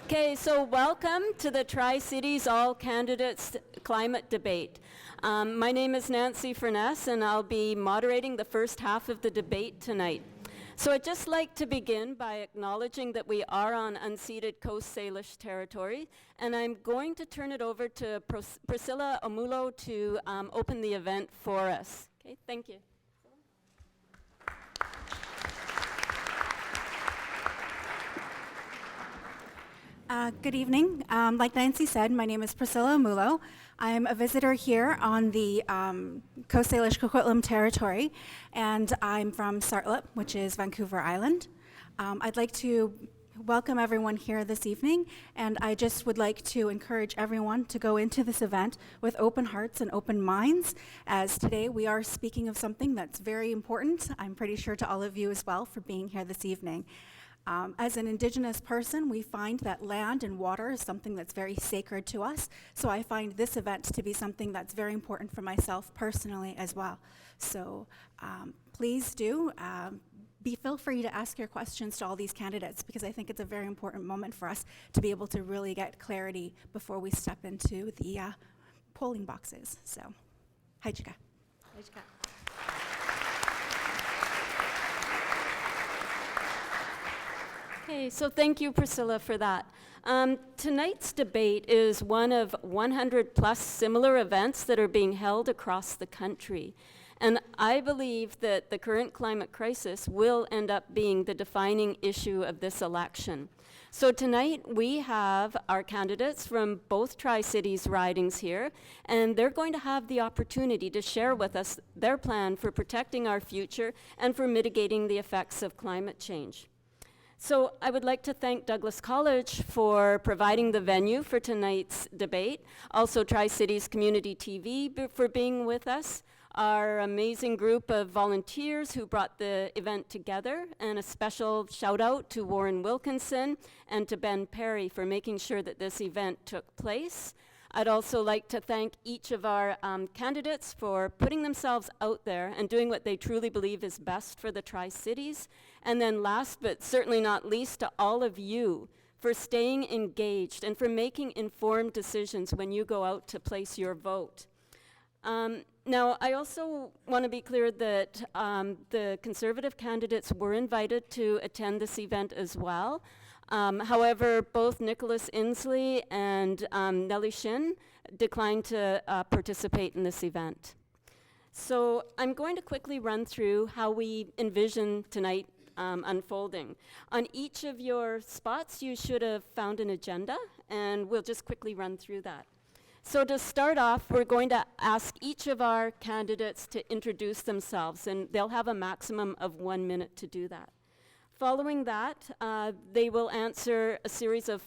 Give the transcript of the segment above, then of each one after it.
Okay, so welcome to the Tri-Cities All Candidates Climate Debate. My name is Nancy Furness, and I'll be moderating the first half of the debate tonight. So I'd just like to begin by acknowledging that we are on unceded Coast Salish territory, and I'm going to turn it over to Priscilla Omulo to open the event for us. Okay, thank you. Good evening. Like Nancy said, my name is Priscilla Omulo. I'm a visitor here on the Coast Salish Coquitlam territory, and I'm from Sartlip, which is Vancouver Island. I'd like to welcome everyone here this evening, and I just would like to encourage everyone to go into this event with open hearts and open minds, as today we are speaking of something that's very important, I'm pretty sure to all of you as well, for being here this evening. As an Indigenous person, we find that land and water is something that's very sacred to us, so I find this event to be something that's very important for myself personally as well. So please do feel free to ask your questions to all these candidates, because I think it's a very important moment for us to be able to really get clarity before we step into the polling boxes. So, hi Chika. Hi Chika. Okay, so thank you, Priscilla, for that. Tonight's debate is one of 100 plus similar events that are being held across the country. And I believe that the current climate crisis will end up being the defining issue of this election. So tonight we have our candidates from both Tri-Cities ridings here, and they're going to have the opportunity to share with us their plan for protecting our future and for mitigating the effects of climate change. So I would like to thank Douglas College for providing the venue for tonight's debate, also Tri-Cities Community TV for being with us, our amazing group of volunteers who brought the event together, and a special shout out to Warren Wilkinson and to Ben Perry for making sure that this event took place. I'd also like to thank each of our candidates for putting themselves out there and doing what they truly believe is best for the Tri-Cities. And then last but certainly not least, to all of you for staying engaged and for making informed decisions when you go out to place your vote. Now, I also want to be clear that the Conservative candidates were invited to attend this event as well. However, both Nicholas Inslee and Nellie Shin declined to participate in this event. So I'm going to quickly run through how we envision tonight unfolding. On each of your spots, you should have found an agenda, and we'll just quickly run through that. So to start off, we're going to ask each of our candidates to introduce themselves, and they'll have a maximum of 1 minute to do that. Following that, they will answer a series of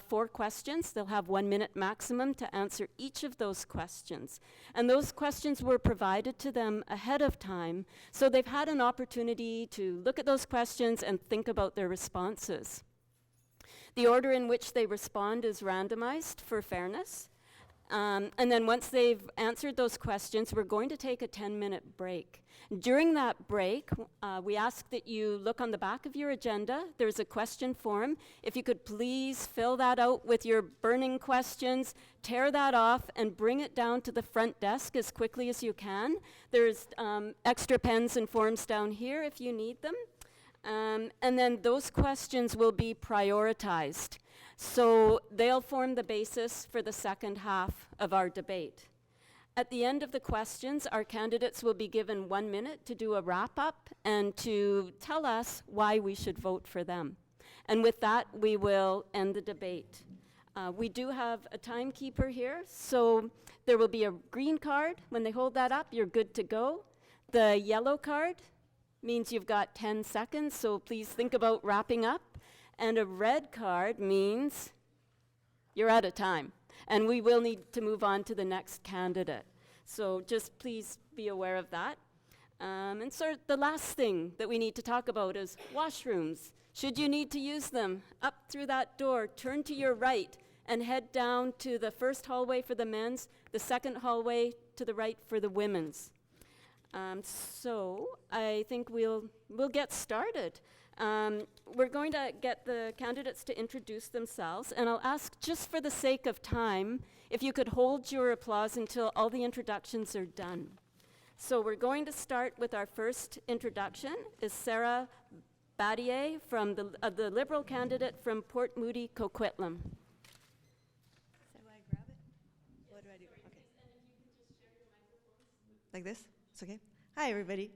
4 questions. They'll have 1 minute maximum to answer each of those questions. And those questions were provided to them ahead of time, so they've had an opportunity to look at those questions and think about their responses. The order in which they respond is randomized for fairness. And then once they've answered those questions, we're going to take a 10-minute break. During that break, we ask that you look on the back of your agenda. There's a question form. If you could please fill that out with your burning questions, tear that off, and bring it down to the front desk as quickly as you can. There's extra pens and forms down here if you need them. And then those questions will be prioritized. So they'll form the basis for the second half of our debate. At the end of the questions, our candidates will be given 1 minute to do a wrap-up and to tell us why we should vote for them. And with that, we will end the debate. We do have a timekeeper here, so there will be a green card. When they hold that up, you're good to go. The yellow card means you've got 10 seconds, so please think about wrapping up. And a red card means you're out of time, and we will need to move on to the next candidate. So just please be aware of that. And so the last thing that we need to talk about is washrooms. Should you need to use them, up through that door, turn to your right, and head down to the first hallway for the men's, the second hallway to the right for the women's. So I think we'll get started. We're going to get the candidates to introduce themselves, and I'll ask, just for the sake of time, if you could hold your applause until all the introductions are done. So we're going to start with our first introduction, is Sarah Battier, from the Liberal candidate from Port Moody, Coquitlam. So do I grab it? What do I do? Okay. Like this? It's okay? Hi, everybody.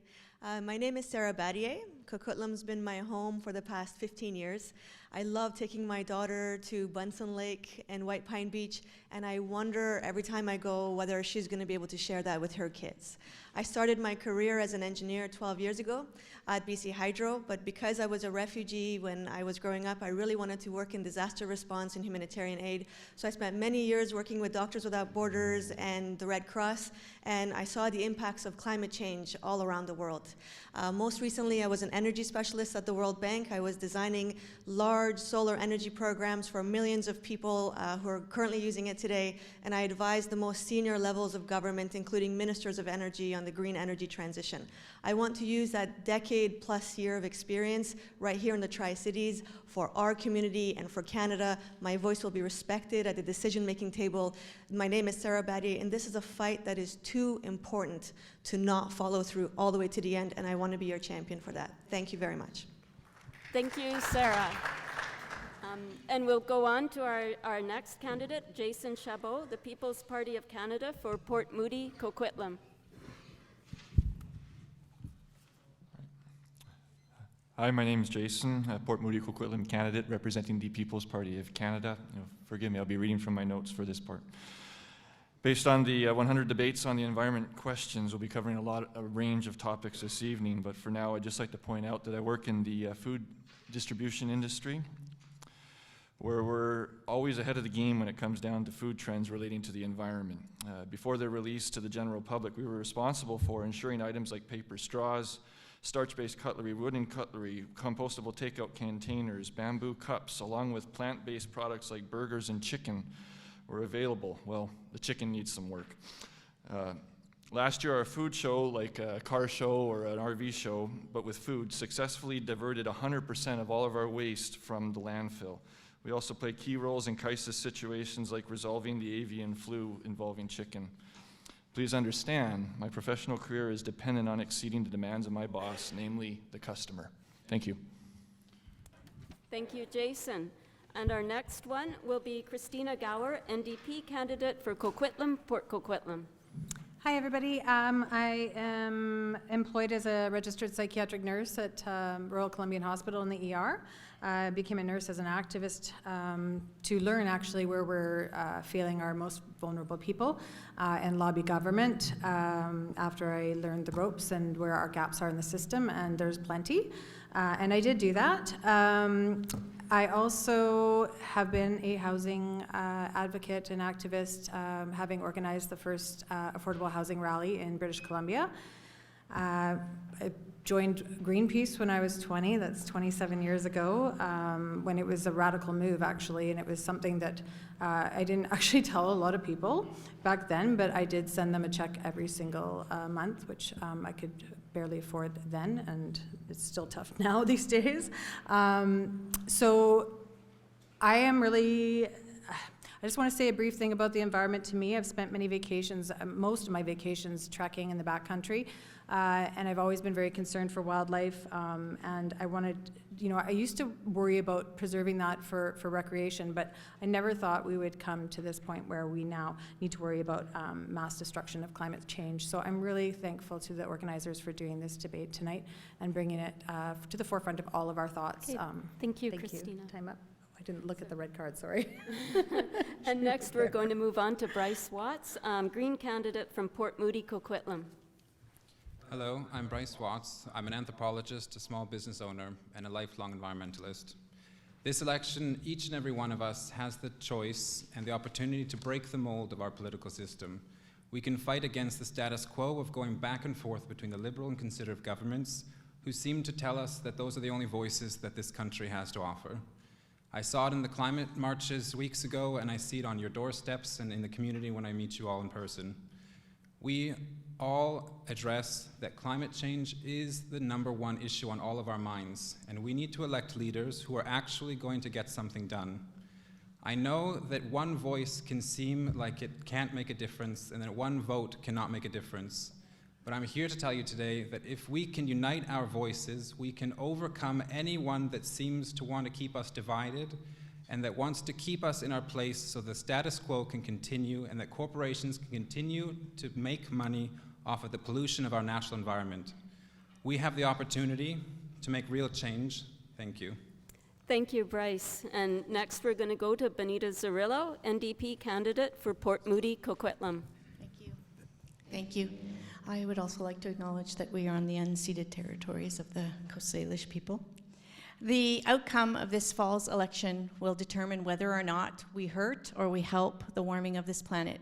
My name is Sarah Battier. Coquitlam's been my home for the past 15 years. I love taking my daughter to Bunsen Lake and White Pine Beach, and I wonder every time I go whether she's going to be able to share that with her kids. I started my career as an engineer 12 years ago at BC Hydro, but because I was a refugee when I was growing up, I really wanted to work in disaster response and humanitarian aid. So I spent many years working with Doctors Without Borders and the Red Cross, and I saw the impacts of climate change all around the world. Most recently, I was an energy specialist at the World Bank. I was designing large solar energy programs for millions of people who are currently using it today, and I advised the most senior levels of government, including ministers of energy, on the green energy transition. I want to use that decade-plus year of experience right here in the Tri-Cities for our community and for Canada. My voice will be respected at the decision-making table. My name is Sarah Battier, and this is a fight that is too important to not follow through all the way to the end, and I want to be your champion for that. Thank you very much. Thank you, Sarah. And we'll go on to our next candidate, Jason Chabot, the People's Party of Canada for Port Moody, Coquitlam. Hi, my name is Jason, Port Moody Coquitlam candidate representing the People's Party of Canada. Forgive me, I'll be reading from my notes for this part. Based on the 100 debates on the environment questions, we'll be covering a range of topics this evening, but for now I'd just like to point out that I work in the food distribution industry, where we're always ahead of the game when it comes down to food trends relating to the environment. Before they're released to the general public, we were responsible for ensuring items like paper straws, starch-based cutlery, wooden cutlery, compostable takeout containers, bamboo cups, along with plant-based products like burgers and chicken were available. Well, the chicken needs some work. Last year, our food show, like a car show or an RV show, but with food, successfully diverted 100% of all of our waste from the landfill. We also played key roles in crisis situations like resolving the avian flu involving chicken. Please understand, my professional career is dependent on exceeding the demands of my boss, namely the customer. Thank you. Thank you, Jason. And our next one will be Christina Gower, NDP candidate for Coquitlam, Port Coquitlam. Hi, everybody. I am employed as a registered psychiatric nurse at Royal Columbian Hospital in the ER. I became a nurse as an activist to learn actually where we're feeling our most vulnerable people and lobby government after I learned the ropes and where our gaps are in the system, and there's plenty. And I did do that. I also have been a housing advocate and activist, having organized the first affordable housing rally in British Columbia. I joined Greenpeace when I was 20, that's 27 years ago, when it was a radical move actually, and it was something that I didn't actually tell a lot of people back then, but I did send them a check every single month, which I could barely afford then, and it's still tough now these days. So I am really, I just want to say a brief thing about the environment. To me, I've spent many vacations, most of my vacations trekking in the backcountry, and I've always been very concerned for wildlife, and I wanted, I used to worry about preserving that for recreation, but I never thought we would come to this point where we now need to worry about mass destruction of climate change. So I'm really thankful to the organizers for doing this debate tonight and bringing it to the forefront of all of our thoughts. Okay. Thank you, Christina. Time up. I didn't look at the red card, sorry. And next we're going to move on to Bryce Watts, Green candidate from Port Moody, Coquitlam. Hello, I'm Bryce Watts. I'm an anthropologist, a small business owner, and a lifelong environmentalist. This election, each and every one of us has the choice and the opportunity to break the mold of our political system. We can fight against the status quo of going back and forth between the Liberal and Conservative governments who seem to tell us that those are the only voices that this country has to offer. I saw it in the climate marches weeks ago, and I see it on your doorsteps and in the community when I meet you all in person. We all address that climate change is the #1 issue on all of our minds, and we need to elect leaders who are actually going to get something done. I know that one voice can seem like it can't make a difference and that one vote cannot make a difference. But I'm here to tell you today that if we can unite our voices, we can overcome anyone that seems to want to keep us divided and that wants to keep us in our place so the status quo can continue and that corporations can continue to make money off of the pollution of our natural environment. We have the opportunity to make real change. Thank you. Thank you, Bryce. And next we're going to go to Benita Zarillo, NDP candidate for Port Moody, Coquitlam. Thank you. Thank you. I would also like to acknowledge that we are on the unceded territories of the Coast Salish people. The outcome of this fall's election will determine whether or not we hurt or we help the warming of this planet.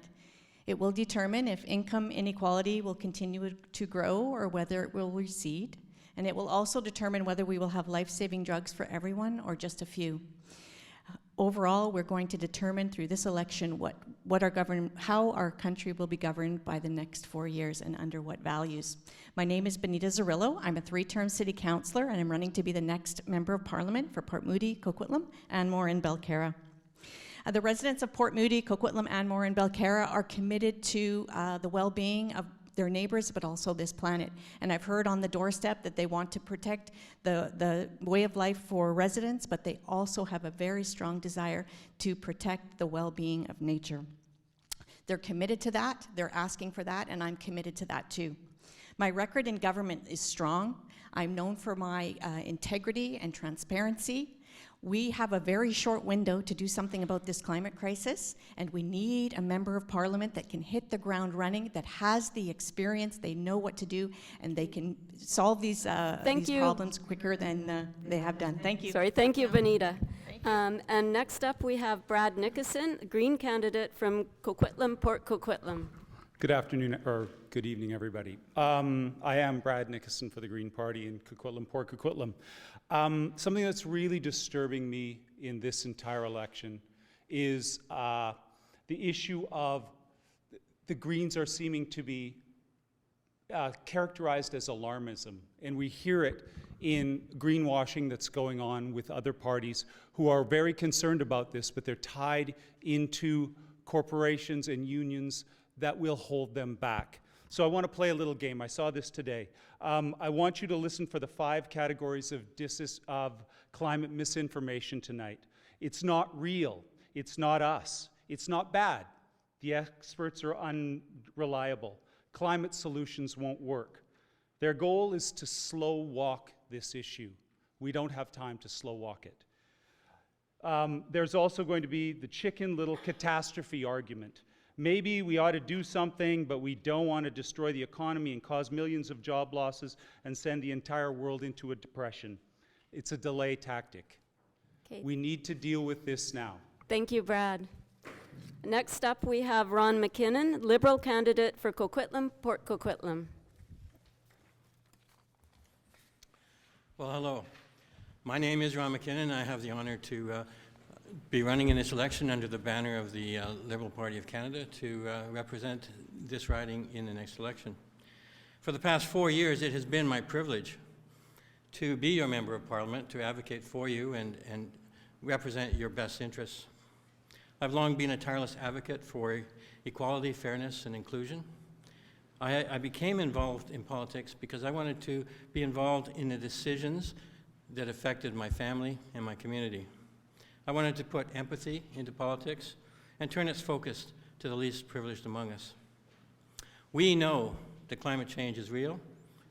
It will determine if income inequality will continue to grow or whether it will recede. And it will also determine whether we will have life-saving drugs for everyone or just a few. Overall, we're going to determine through this election how our country will be governed by the next 4 years and under what values. My name is Benita Zarillo. I'm a 3-term city councillor, and I'm running to be the next member of parliament for Port Moody, Coquitlam, Anmore, and Belcarra. The residents of Port Moody, Coquitlam, Anmore, and Belcarra are committed to the well-being of their neighbors, but also this planet. And I've heard on the doorstep that they want to protect the way of life for residents, but they also have a very strong desire to protect the well-being of nature. They're committed to that, they're asking for that, and I'm committed to that too. My record in government is strong. I'm known for my integrity and transparency. We have a very short window to do something about this climate crisis, and we need a member of parliament that can hit the ground running, that has the experience, they know what to do, and they can solve these problems quicker than they have done. Thank you. Sorry, thank you, Benita. And next up we have Brad Nickerson, Green candidate from Coquitlam, Port Coquitlam. Good afternoon, or good evening, everybody. I am Brad Nickerson for the Green Party in Coquitlam, Port Coquitlam. Something that's really disturbing me in this entire election is the issue of the Greens are seeming to be characterized as alarmism, and we hear it in greenwashing that's going on with other parties who are very concerned about this, but they're tied into corporations and unions that will hold them back. So I want to play a little game. I saw this today. I want you to listen for the 5 categories of climate misinformation tonight. It's not real. It's not us. It's not bad. The experts are unreliable. Climate solutions won't work. Their goal is to slow walk this issue. We don't have time to slow walk it. There's also going to be the chicken little catastrophe argument. Maybe we ought to do something, but we don't want to destroy the economy and cause millions of job losses and send the entire world into a depression. It's a delay tactic. Okay. We need to deal with this now. Thank you, Brad. Next up we have Ron McKinnon, Liberal candidate for Coquitlam, Port Coquitlam. Well, hello. My name is Ron McKinnon. I have the honor to be running in this election under the banner of the Liberal Party of Canada to represent this riding in the next election. For the past 4 years, it has been my privilege to be your member of parliament, to advocate for you and represent your best interests. I've long been a tireless advocate for equality, fairness, and inclusion. I became involved in politics because I wanted to be involved in the decisions that affected my family and my community. I wanted to put empathy into politics and turn its focus to the least privileged among us. We know that climate change is real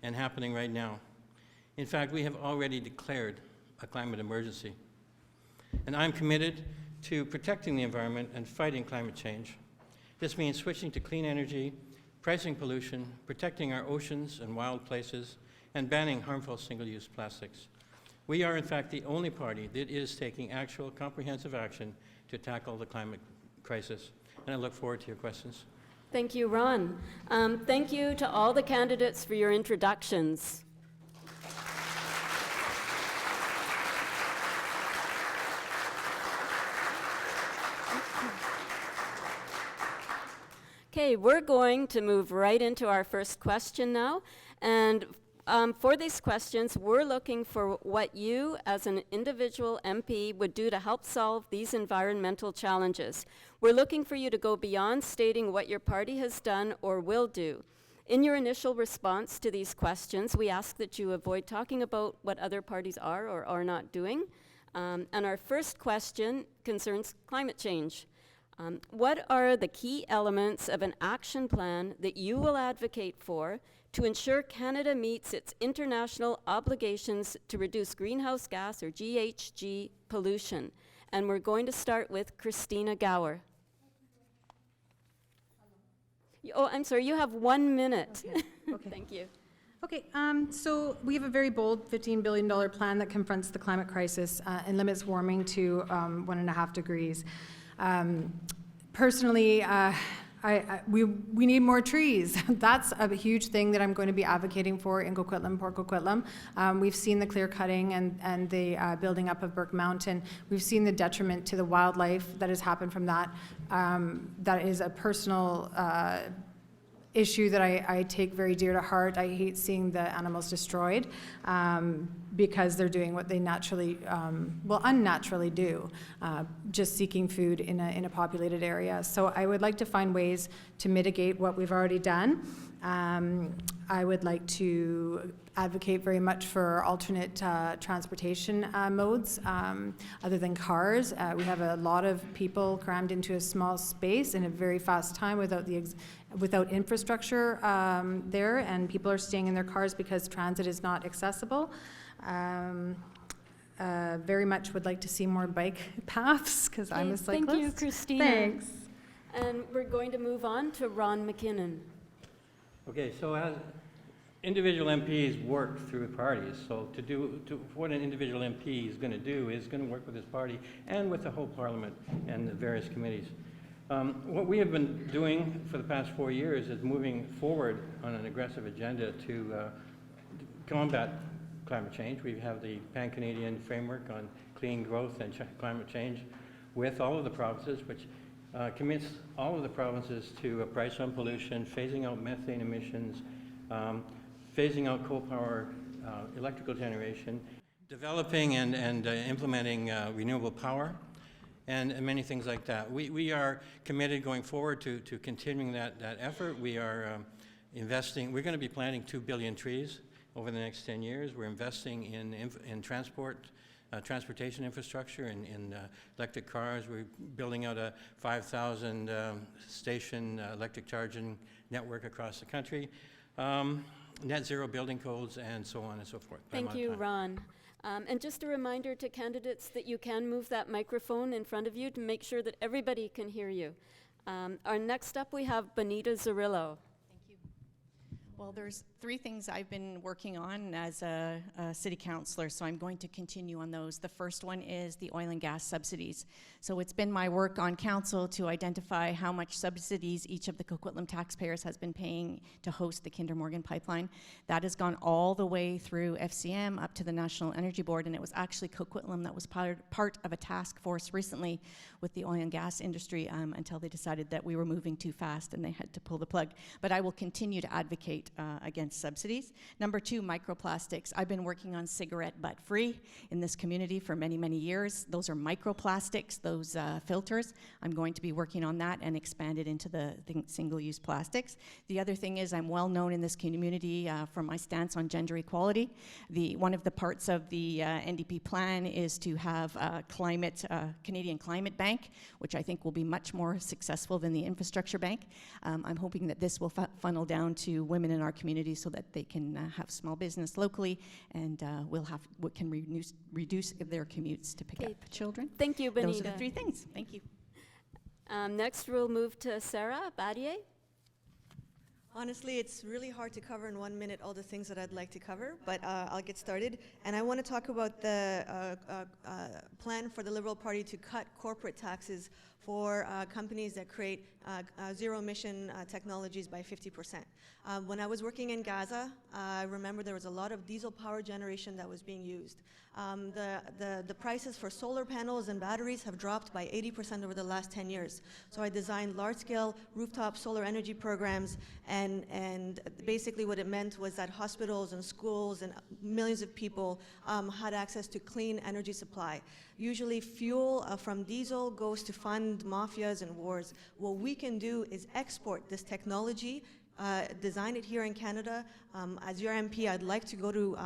and happening right now. In fact, we have already declared a climate emergency. And I'm committed to protecting the environment and fighting climate change. This means switching to clean energy, pricing pollution, protecting our oceans and wild places, and banning harmful single-use plastics. We are, in fact, the only party that is taking actual comprehensive action to tackle the climate crisis. And I look forward to your questions. Thank you, Ron. Thank you to all the candidates for your introductions. Okay, we're going to move right into our first question now. And for these questions, we're looking for what you, as an individual MP, would do to help solve these environmental challenges. We're looking for you to go beyond stating what your party has done or will do. In your initial response to these questions, we ask that you avoid talking about what other parties are or are not doing. And our first question concerns climate change. What are the key elements of an action plan that you will advocate for to ensure Canada meets its international obligations to reduce greenhouse gas or GHG pollution? And we're going to start with Christina Gower. Oh, I'm sorry, you have 1 minute. Okay. Thank you. Okay, so we have a very bold $15 billion plan that confronts the climate crisis and limits warming to 1.5 degrees. Personally, we need more trees. That's a huge thing that I'm going to be advocating for in Coquitlam, Port Coquitlam. We've seen the clear cutting and the building up of Burke Mountain. We've seen the detriment to the wildlife that has happened from that. That is a personal issue that I take very dear to heart. I hate seeing the animals destroyed because they're doing what they naturally, unnaturally do, just seeking food in a populated area. So I would like to find ways to mitigate what we've already done. I would like to advocate very much for alternate transportation modes other than cars. We have a lot of people crammed into a small space in a very fast time without infrastructure there, and people are staying in their cars because transit is not accessible. Very much would like to see more bike paths because I'm a cyclist. Thank you, Christina. Thanks. And we're going to move on to Ron McKinnon. Okay, so as individual MPs work through parties, so what an individual MP is going to do is going to work with his party and with the whole Parliament and the various committees. What we have been doing for the past 4 years is moving forward on an aggressive agenda to combat climate change. We have the Pan-Canadian Framework on Clean Growth and Climate Change with all of the provinces, which commits all of the provinces to a price on pollution, phasing out methane emissions, phasing out coal power, electrical generation, developing and implementing renewable power, and many things like that. We are committed going forward to continuing that effort. We are investing, we're going to be planting 2 billion trees over the next 10 years. We're investing in transportation infrastructure, in electric cars. We're building out a 5,000 station electric charging network across the country. Net zero building codes, and so on and so forth. Thank you, Ron. And just a reminder to candidates that you can move that microphone in front of you to make sure that everybody can hear you. Our next up, we have Bonita Zarillo. Thank you. Well, there's 3 things I've been working on as a city councillor, so I'm going to continue on those. The first one is the oil and gas subsidies. So it's been my work on council to identify how much subsidies each of the Coquitlam taxpayers has been paying to host the Kinder Morgan pipeline. That has gone all the way through FCM up to the National Energy Board, and it was actually Coquitlam that was part of a task force recently with the oil and gas industry until they decided that we were moving too fast and they had to pull the plug. But I will continue to advocate against subsidies. Number 2, microplastics. I've been working on cigarette butt free in this community for many, many years. Those are microplastics, those filters. I'm going to be working on that and expand it into the single-use plastics. The other thing is I'm well known in this community for my stance on gender equality. One of the parts of the NDP plan is to have a Canadian Climate Bank, which I think will be much more successful than the Infrastructure Bank. I'm hoping that this will funnel down to women in our community so that they can have small business locally and can reduce their commutes to pick up children. Thank you, Bonita. Those are the 3 things. Thank you. Next, we'll move to Sarah Badier. Honestly, it's really hard to cover in 1 minute all the things that I'd like to cover, but I'll get started. And I want to talk about the plan for the Liberal Party to cut corporate taxes for companies that create zero-emission technologies by 50%. When I was working in Gaza, I remember there was a lot of diesel power generation that was being used. The prices for solar panels and batteries have dropped by 80% over the last 10 years. So I designed large-scale rooftop solar energy programs, and basically what it meant was that hospitals and schools and millions of people had access to clean energy supply. Usually fuel from diesel goes to fund mafias and wars. What we can do is export this technology, design it here in Canada. As your MP, I'd like to go to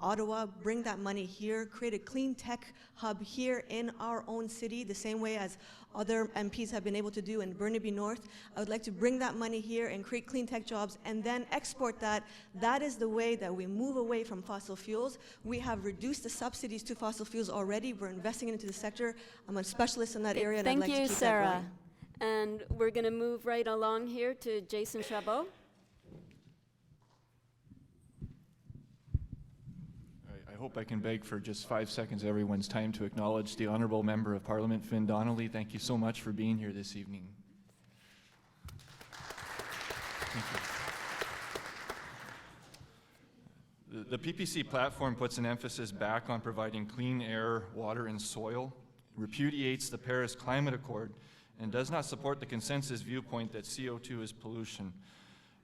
Ottawa, bring that money here, create a clean tech hub here in our own city, the same way as other MPs have been able to do in Burnaby North. I would like to bring that money here and create clean tech jobs and then export that. That is the way that we move away from fossil fuels. We have reduced the subsidies to fossil fuels already. We're investing into the sector. I'm a specialist in that area, and I'd like to keep that going. Thank you, Sarah. And we're going to move right along here to Jason Chabot. I hope I can beg for just 5 seconds of everyone's time to acknowledge the Honourable Member of Parliament, Finn Donnelly. Thank you so much for being here this evening. Thank you. The PPC platform puts an emphasis back on providing clean air, water, and soil, repudiates the Paris Climate Accord, and does not support the consensus viewpoint that CO2 is pollution.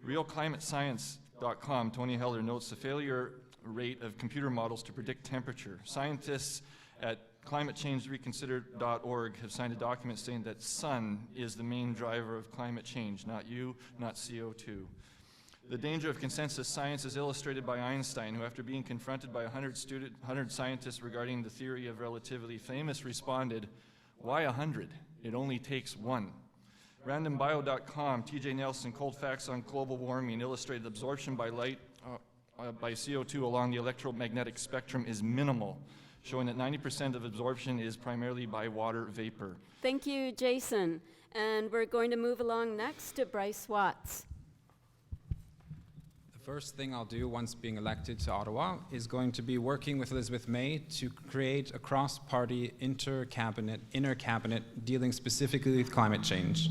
RealClimateScience.com, Tony Heller notes the failure rate of computer models to predict temperature. Scientists at climatechangereconsidered.org have signed a document saying that sun is the main driver of climate change, not you, not CO2. The danger of consensus science is illustrated by Einstein, who, after being confronted by 100 scientists regarding the theory of relativity, responded, "Why 100? It only takes one." RandomBio.com, TJ Nelson, cold facts on global warming, illustrated absorption by light by CO2 along the electromagnetic spectrum is minimal, showing that 90% of absorption is primarily by water vapor. Thank you, Jason. And we're going to move along next to Bryce Watts. The first thing I'll do once being elected to Ottawa is going to be working with Elizabeth May to create a cross-party inner cabinet dealing specifically with climate change.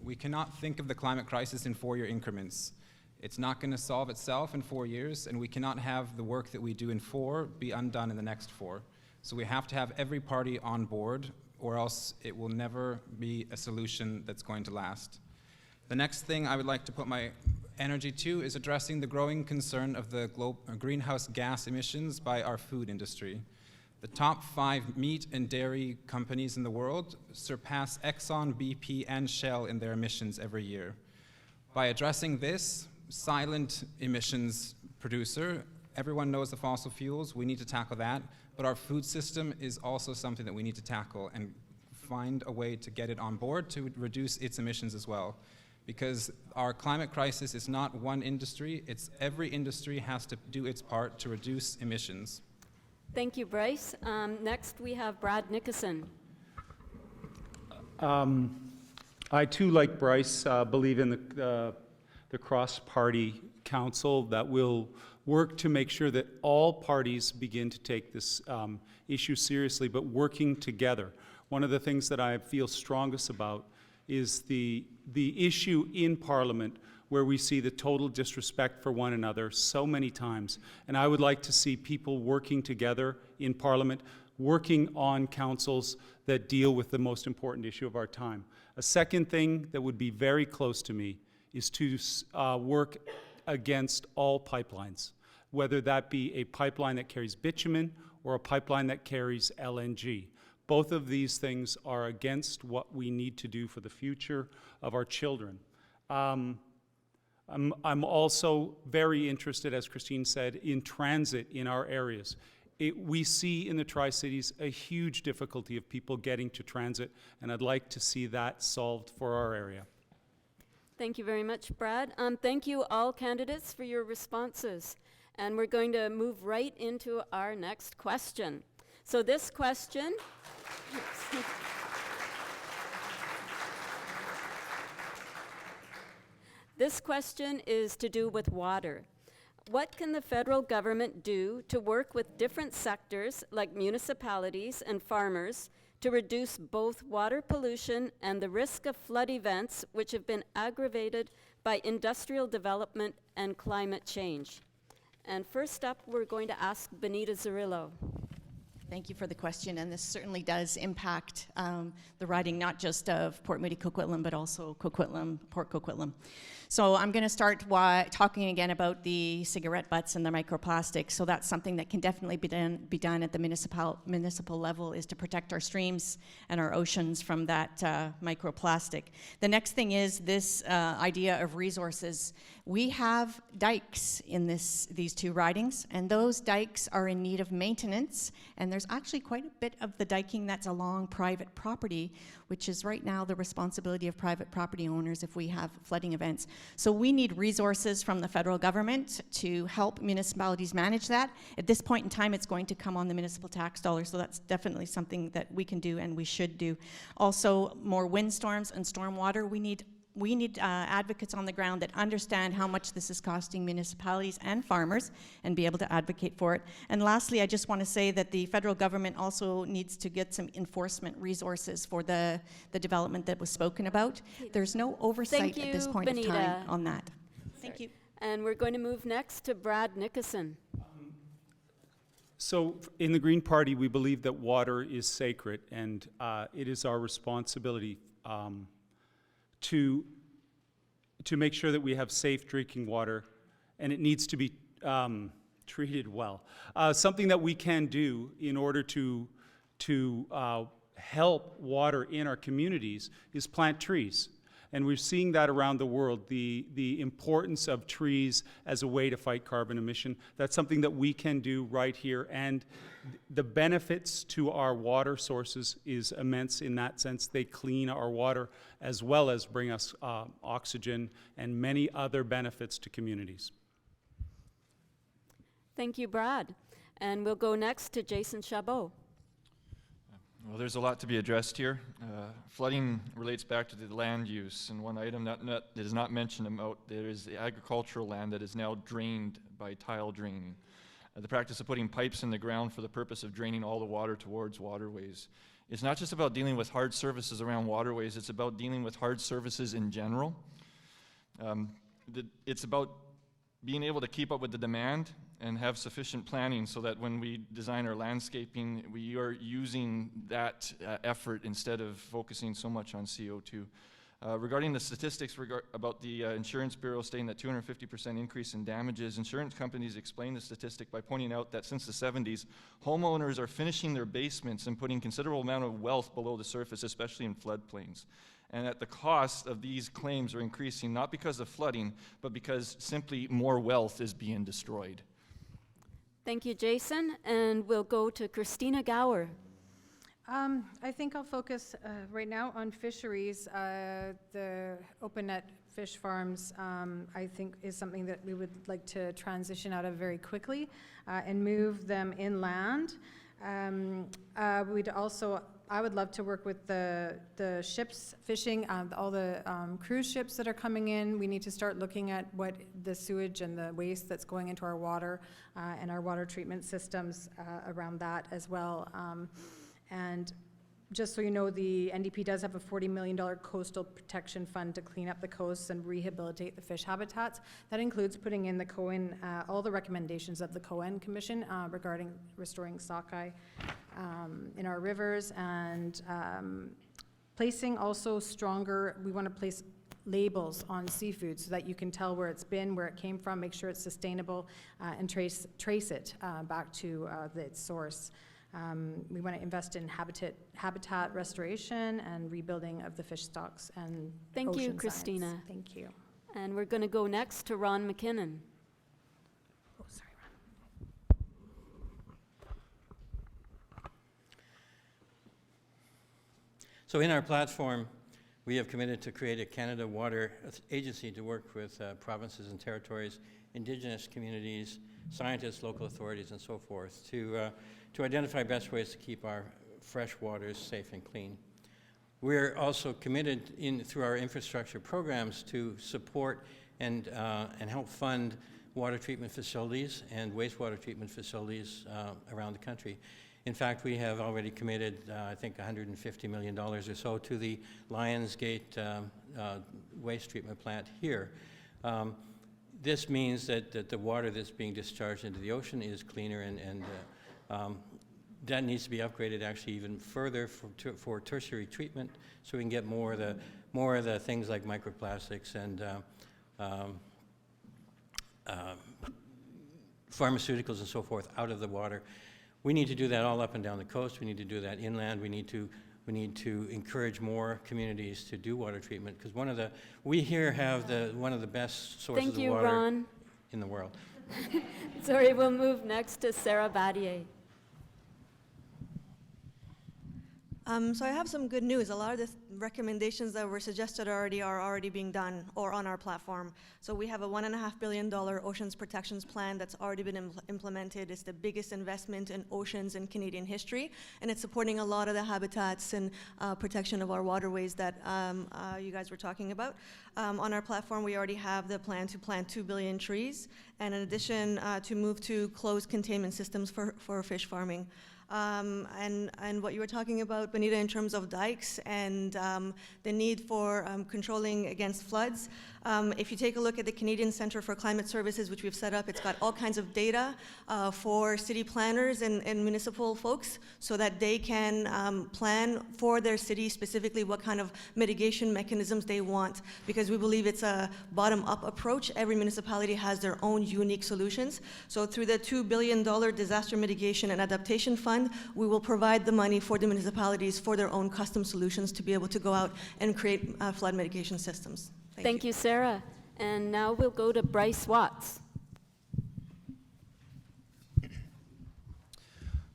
We cannot think of the climate crisis in 4-year increments. It's not going to solve itself in 4 years, and we cannot have the work that we do in 4 be undone in the next 4. So we have to have every party on board, or else it will never be a solution that's going to last. The next thing I would like to put my energy to is addressing the growing concern of the greenhouse gas emissions by our food industry. The top 5 meat and dairy companies in the world surpass Exxon, BP, and Shell in their emissions every year. By addressing this silent emissions producer, everyone knows the fossil fuels, we need to tackle that, but our food system is also something that we need to tackle and find a way to get it on board to reduce its emissions as well. Because our climate crisis is not one industry, it's every industry has to do its part to reduce emissions. Thank you, Bryce. Next, we have Brad Nickerson. I too, like Bryce, believe in the cross-party council that will work to make sure that all parties begin to take this issue seriously, but working together. One of the things that I feel strongest about is the issue in Parliament where we see the total disrespect for one another so many times. And I would like to see people working together in Parliament, working on councils that deal with the most important issue of our time. A second thing that would be very close to me is to work against all pipelines, whether that be a pipeline that carries bitumen or a pipeline that carries LNG. Both of these things are against what we need to do for the future of our children. I'm also very interested, as Christine said, in transit in our areas. We see in the Tri-Cities a huge difficulty of people getting to transit, and I'd like to see that solved for our area. Thank you very much, Brad. Thank you all candidates for your responses. And we're going to move right into our next question. So this question, this question is to do with water. What can the federal government do to work with different sectors like municipalities and farmers to reduce both water pollution and the risk of flood events which have been aggravated by industrial development and climate change? And first up, we're going to ask Benita Zarillo. Thank you for the question, and this certainly does impact the riding, not just of Port Moody Coquitlam, but also Coquitlam, Port Coquitlam. So I'm going to start talking again about the cigarette butts and the microplastics. So that's something that can definitely be done at the municipal level, is to protect our streams and our oceans from that microplastic. The next thing is this idea of resources. We have dikes in these two ridings, and those dikes are in need of maintenance, and there's actually quite a bit of the diking that's along private property, which is right now the responsibility of private property owners if we have flooding events. So we need resources from the federal government to help municipalities manage that. At this point in time, it's going to come on the municipal tax dollars, so that's definitely something that we can do and we should do. Also, more windstorms and stormwater. We need advocates on the ground that understand how much this is costing municipalities and farmers and be able to advocate for it. And lastly, I just want to say that the federal government also needs to get some enforcement resources for the development that was spoken about. There's no oversight at this point of time on that. Thank you. And we're going to move next to Brad Nickerson. So in the Green Party, we believe that water is sacred, and it is our responsibility to make sure that we have safe drinking water, and it needs to be treated well. Something that we can do in order to help water in our communities is plant trees. And we're seeing that around the world, the importance of trees as a way to fight carbon emission. That's something that we can do right here, and the benefits to our water sources is immense in that sense. They clean our water as well as bring us oxygen and many other benefits to communities. Thank you, Brad. And we'll go next to Jason Chabot. Well, there's a lot to be addressed here. Flooding relates back to the land use, and one item that is not mentioned about there is the agricultural land that is now drained by tile draining. The practice of putting pipes in the ground for the purpose of draining all the water towards waterways. It's not just about dealing with hard surfaces around waterways, it's about dealing with hard surfaces in general. It's about being able to keep up with the demand and have sufficient planning so that when we design our landscaping, we are using that effort instead of focusing so much on CO2. Regarding the statistics about the Insurance Bureau stating that 250% increase in damages, insurance companies explain the statistic by pointing out that since the 70s, homeowners are finishing their basements and putting considerable amount of wealth below the surface, especially in floodplains. And that the cost of these claims are increasing not because of flooding, but because simply more wealth is being destroyed. Thank you, Jason. And we'll go to Christina Gower. I think I'll focus right now on fisheries. The open net fish farms, I think, is something that we would like to transition out of very quickly and move them inland. I would love to work with the ships fishing, all the cruise ships that are coming in. We need to start looking at what the sewage and the waste that's going into our water and our water treatment systems around that as well. And just so you know, the NDP does have a $40 million coastal protection fund to clean up the coasts and rehabilitate the fish habitats. That includes putting in the Cohen, all the recommendations of the Cohen Commission regarding restoring sockeye in our rivers, and placing also stronger, we want to place labels on seafood so that you can tell where it's been, where it came from, make sure it's sustainable, and trace it back to its source. We want to invest in habitat restoration and rebuilding of the fish stocks and Thank you, ocean Christina. science. Thank you. And we're going to go next to Ron McKinnon. Oh, sorry, Ron. So in our platform, we have committed to create a Canada Water Agency to work with provinces and territories, Indigenous communities, scientists, local authorities, and so forth to identify best ways to keep our fresh waters safe and clean. We're also committed through our infrastructure programs to support and help fund water treatment facilities and wastewater treatment facilities around the country. In fact, we have already committed, I think, $150 million or so to the Lionsgate waste treatment plant here. This means that the water that's being discharged into the ocean is cleaner, and that needs to be upgraded actually even further for tertiary treatment, so we can get more of the things like microplastics and pharmaceuticals and so forth out of the water. We need to do that all up and down the coast. We need to do that inland. We need to encourage more communities to do water treatment, because we here have one of the best sources Thank of you, water Ron. in the world. Sorry, we'll move next to Sarah Battier. So I have some good news. A lot of the recommendations that were suggested are already being done or on our platform. So we have a $1.5 billion oceans protections plan that's already been implemented. It's the biggest investment in oceans in Canadian history, and it's supporting a lot of the habitats and protection of our waterways that you guys were talking about. On our platform, we already have the plan to plant 2 billion trees, and in addition, to move to closed containment systems for fish farming. And what you were talking about, Benita, in terms of dikes and the need for controlling against floods. If you take a look at the Canadian Centre for Climate Services, which we've set up, it's got all kinds of data for city planners and municipal folks so that they can plan for their city specifically what kind of mitigation mechanisms they want, because we believe it's a bottom-up approach. Every municipality has their own unique solutions. So through the $2 billion Disaster Mitigation and Adaptation Fund, we will provide the money for the municipalities for their own custom solutions to be able to go out and create flood mitigation systems. Thank you, Sarah. And now we'll go to Bryce Watts.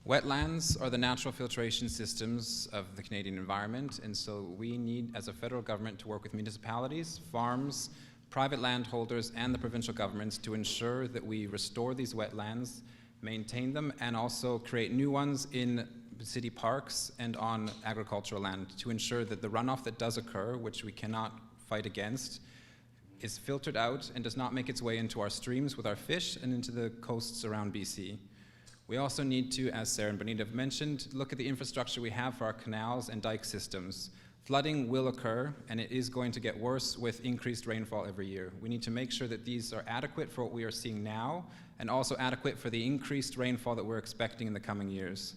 Wetlands are the natural filtration systems of the Canadian environment, and so we need, as a federal government, to work with municipalities, farms, private landholders, and the provincial governments to ensure that we restore these wetlands, maintain them, and also create new ones in city parks and on agricultural land to ensure that the runoff that does occur, which we cannot fight against, is filtered out and does not make its way into our streams with our fish and into the coasts around BC. We also need to, as Sarah and Benita have mentioned, look at the infrastructure we have for our canals and dike systems. Flooding will occur, and it is going to get worse with increased rainfall every year. We need to make sure that these are adequate for what we are seeing now, and also adequate for the increased rainfall that we're expecting in the coming years.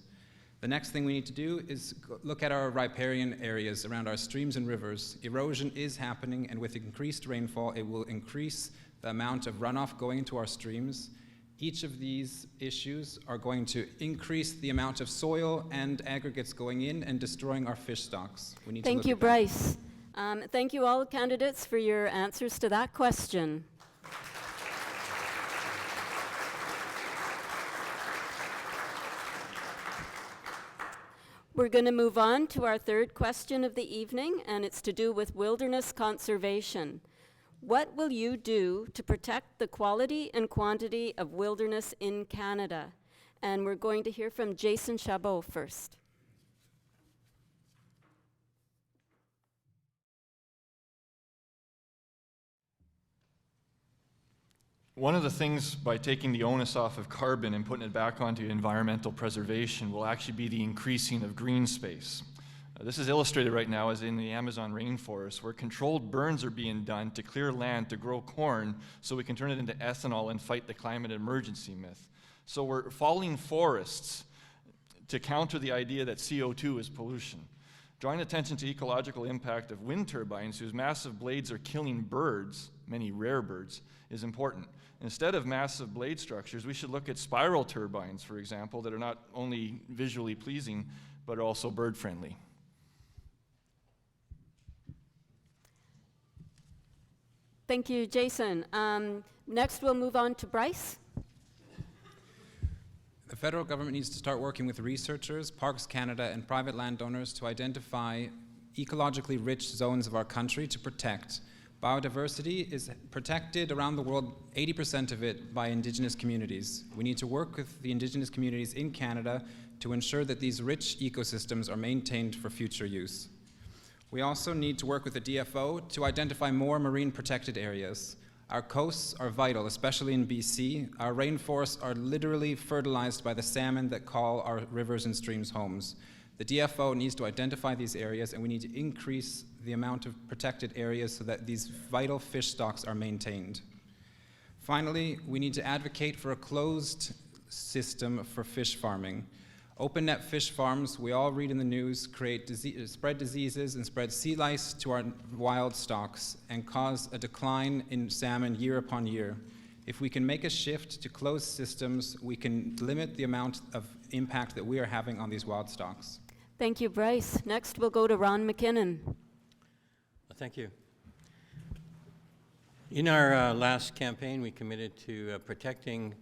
The next thing we need to do is look at our riparian areas around our streams and rivers. Erosion is happening, and with increased rainfall, it will increase the amount of runoff going into our streams. Each of these issues are going to increase the amount of soil and aggregates going in and destroying our fish stocks. We need to Thank look you, at that. Bryce. Thank you all candidates for your answers to that question. We're going to move on to our third question of the evening, and it's to do with wilderness conservation. What will you do to protect the quality and quantity of wilderness in Canada? And we're going to hear from Jason Chabot first. One of the things by taking the onus off of carbon and putting it back onto environmental preservation will actually be the increasing of green space. This is illustrated right now as in the Amazon rainforest, where controlled burns are being done to clear land to grow corn so we can turn it into ethanol and fight the climate emergency myth. So we're falling forests to counter the idea that CO2 is pollution. Drawing attention to ecological impact of wind turbines whose massive blades are killing birds, many rare birds, is important. Instead of massive blade structures, we should look at spiral turbines, for example, that are not only visually pleasing, but also bird-friendly. Thank you, Jason. Next, we'll move on to Bryce. The federal government needs to start working with researchers, Parks Canada, and private landowners to identify ecologically rich zones of our country to protect. Biodiversity is protected around the world, 80% of it by Indigenous communities. We need to work with the Indigenous communities in Canada to ensure that these rich ecosystems are maintained for future use. We also need to work with the DFO to identify more marine protected areas. Our coasts are vital, especially in BC. Our rainforests are literally fertilized by the salmon that call our rivers and streams homes. The DFO needs to identify these areas, and we need to increase the amount of protected areas so that these vital fish stocks are maintained. Finally, we need to advocate for a closed system for fish farming. Open net fish farms, we all read in the news, spread diseases and spread sea lice to our wild stocks and cause a decline in salmon year upon year. If we can make a shift to closed systems, we can limit the amount of impact that we are having on these wild stocks. Thank you, Bryce. Next, we'll go to Ron McKinnon. Thank you. In our last campaign, we committed to protecting,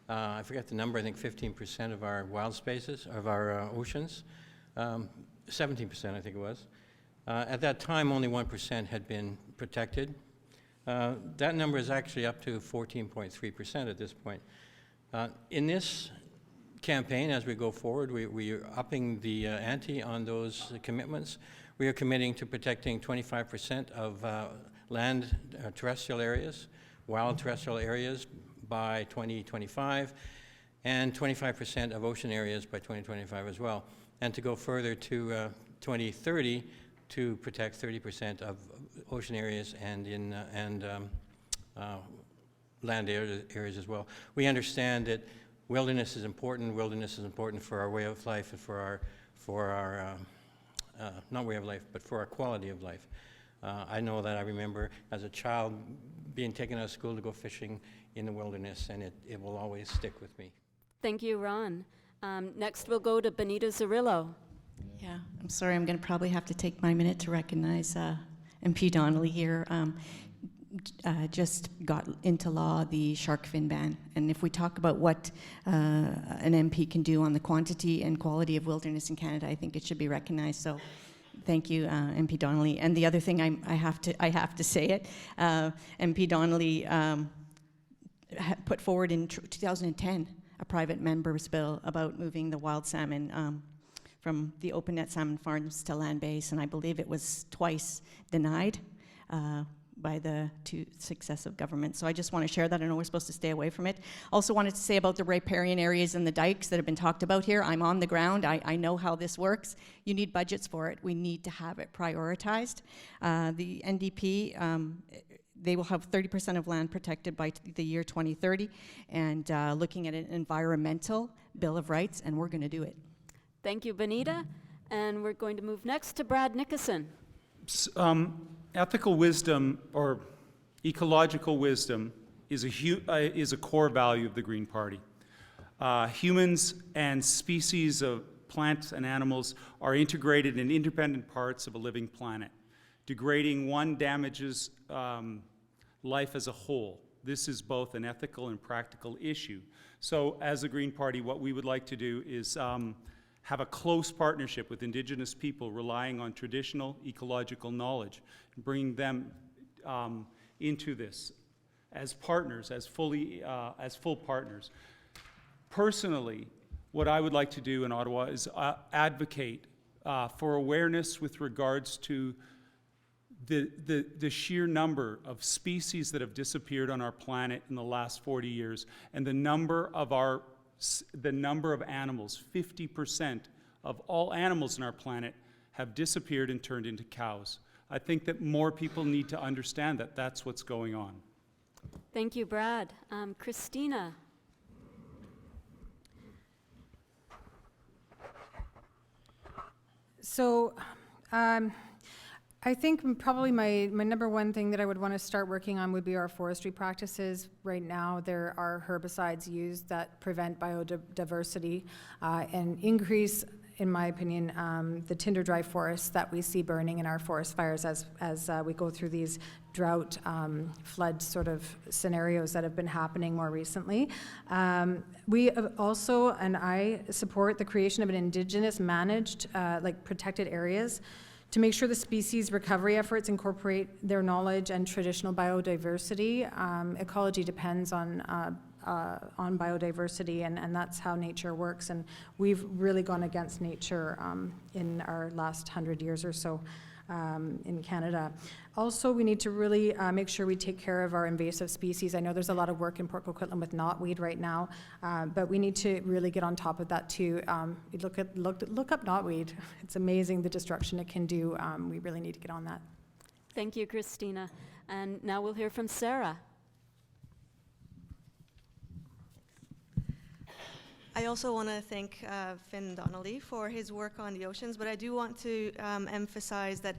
I forget the number, I think 15% of our wild spaces, of our oceans, 17% I think it was. At that time, only 1% had been protected. That number is actually up to 14.3% at this point. In this campaign, as we go forward, we are upping the ante on those commitments. We are committing to protecting 25% of land terrestrial areas, wild terrestrial areas by 2025, and 25% of ocean areas by 2025 as well. And to go further to 2030 to protect 30% of ocean areas and land areas as well. We understand that wilderness is important. Wilderness is important for our way of life and for our not way of life, but for our quality of life. I know that I remember as a child being taken out of school to go fishing in the wilderness, and it will always stick with me. Thank you, Ron. Next, we'll go to Benita Zarillo. Yeah, I'm sorry, I'm going to probably have to take my minute to recognize MP Donnelly here. Just got into law the shark fin ban. And if we talk about what an MP can do on the quantity and quality of wilderness in Canada, I think it should be recognized. So thank you, MP Donnelly. And the other thing I have to say it, MP Donnelly put forward in 2010 a private member's bill about moving the wild salmon from the open net salmon farms to land base, and I believe it was twice denied by the two successive governments. So I just want to share that. I know we're supposed to stay away from it. Also wanted to say about the riparian areas and the dikes that have been talked about here. I'm on the ground. I know how this works. You need budgets for it. We need to have it prioritized. The NDP, they will have 30% of land protected by the year 2030, and looking at an environmental Bill of Rights, and we're going to do it. Thank you, Benita. And we're going to move next to Brad Nickerson. Ethical wisdom or ecological wisdom is a core value of the Green Party. Humans and species of plants and animals are integrated and independent parts of a living planet. Degrading one damages life as a whole. This is both an ethical and practical issue. So as a Green Party, what we would like to do is have a close partnership with Indigenous people relying on traditional ecological knowledge, and bring them into this as partners, as full partners. Personally, what I would like to do in Ottawa is advocate for awareness with regards to the sheer number of species that have disappeared on our planet in the last 40 years, and the number of animals. 50% of all animals on our planet have disappeared and turned into cows. I think that more people need to understand that that's what's going on. Thank you, Brad. Christina. So I think probably my number one thing that I would want to start working on would be our forestry practices. Right now, there are herbicides used that prevent biodiversity and increase, in my opinion, the tinder dry forests that we see burning in our forest fires as we go through these drought, flood sort of scenarios that have been happening more recently. We also, and I support the creation of an Indigenous managed, protected areas to make sure the species recovery efforts incorporate their knowledge and traditional biodiversity. Ecology depends on biodiversity, and that's how nature works. And we've really gone against nature in our last 100 years or so. in Canada. Also, we need to really make sure we take care of our invasive species. I know there's a lot of work in Port Coquitlam with knotweed right now, but we need to really get on top of that too. Look up knotweed. It's amazing the destruction it can do. We really need to get on that. Thank you, Christina. And now we'll hear from Sarah. I also want to thank Finn Donnelly for his work on the oceans, but I do want to emphasize that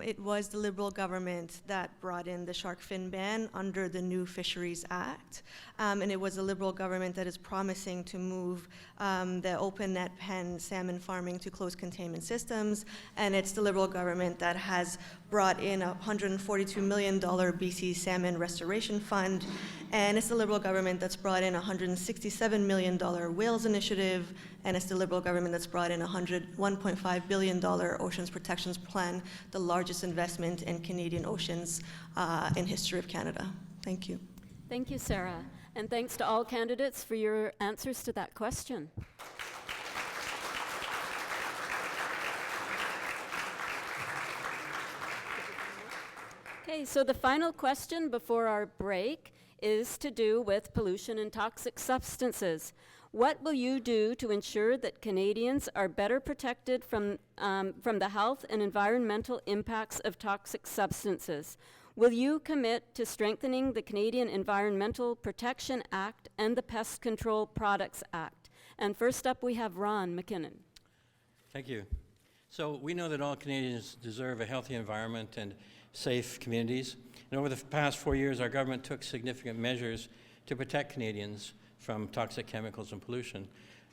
it was the Liberal government that brought in the shark fin ban under the new Fisheries Act, and it was the Liberal government that is promising to move the open net pen salmon farming to closed containment systems, and it's the Liberal government that has brought in a $142 million BC Salmon Restoration Fund, and it's the Liberal government that's brought in a $167 million Whales Initiative, and it's the Liberal government that's brought in a $1.5 billion Oceans Protections Plan, the largest investment in Canadian oceans in history of Canada. Thank you. Thank you, Sarah. And thanks to all candidates for your answers to that question. Okay, so the final question before our break is to do with pollution and toxic substances. What will you do to ensure that Canadians are better protected from the health and environmental impacts of toxic substances? Will you commit to strengthening the Canadian Environmental Protection Act and the Pest Control Products Act? And first up, we have Ron McKinnon. Thank you. So we know that all Canadians deserve a healthy environment and safe communities. And over the past 4 years, our government took significant measures to protect Canadians from toxic chemicals and pollution.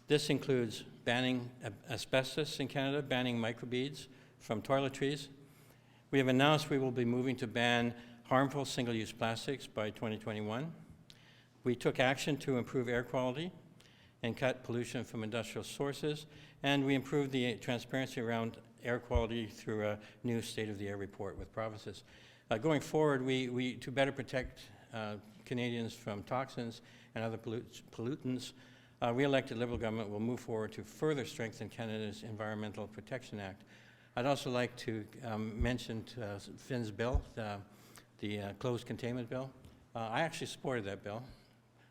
This includes banning asbestos in Canada, banning microbeads from toiletries. We have announced we will be moving to ban harmful single-use plastics by 2021. We took action to improve air quality and cut pollution from industrial sources, and we improved the transparency around air quality through a new state-of-the-air report with provinces. Going forward, we to better protect Canadians from toxins and other pollutants, we elected Liberal government will move forward to further strengthen Canada's Environmental Protection Act. I'd also like to mention Finn's bill, the closed containment bill. I actually supported that bill.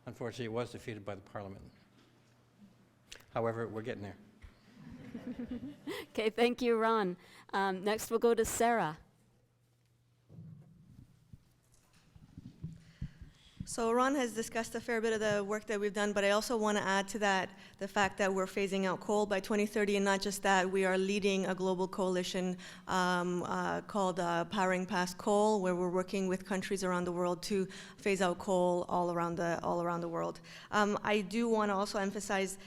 Unfortunately, it was defeated by the Parliament. However, we're getting there. Okay, thank you, Ron. Next, we'll go to Sarah. So Ron has discussed a fair bit of the work that we've done, but I also want to add to that the fact that we're phasing out coal by 2030, and not just that, we are leading a global coalition called Powering Past Coal, where we're working with countries around the world to phase out coal all around the world. I do want to also emphasize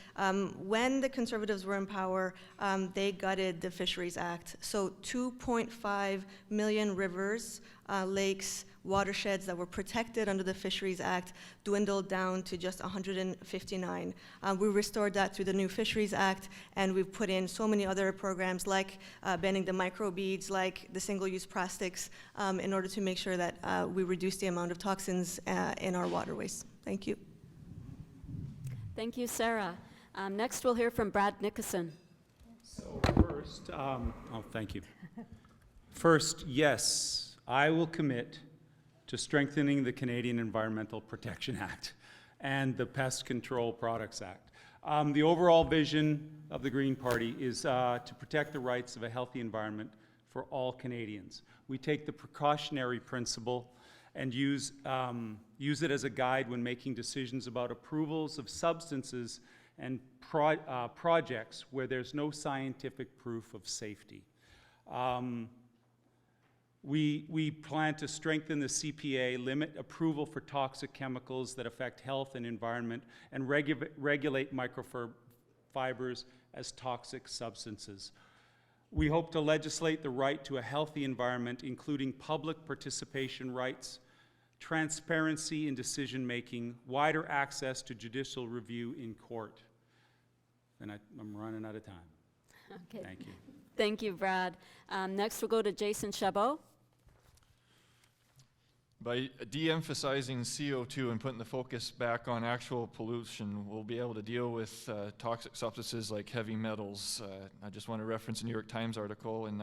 when the Conservatives were in power, they gutted the Fisheries Act. So 2.5 million rivers, lakes, watersheds that were protected under the Fisheries Act dwindled down to just 159. We restored that through the new Fisheries Act, and we've put in so many other programs like banning the microbeads, like the single-use plastics, in order to make sure that we reduce the amount of toxins in our waterways. Thank you. Thank you, Sarah. Next, we'll hear from Brad Nickerson. So first, thank you. First, yes, I will commit to strengthening the Canadian Environmental Protection Act and the Pest Control Products Act. The overall vision of the Green Party is to protect the rights of a healthy environment for all Canadians. We take the precautionary principle and use it as a guide when making decisions about approvals of substances and projects where there's no scientific proof of safety. We plan to strengthen the CPA, limit approval for toxic chemicals that affect health and environment, and regulate microfibers as toxic substances. We hope to legislate the right to a healthy environment, including public participation rights, transparency in decision-making, wider access to judicial review in court. And I'm running out of time. Okay. Thank you. Thank you, Brad. Next, we'll go to Jason Chabot. By de-emphasizing CO2 and putting the focus back on actual pollution, we'll be able to deal with toxic substances like heavy metals. I just want to reference a New York Times article in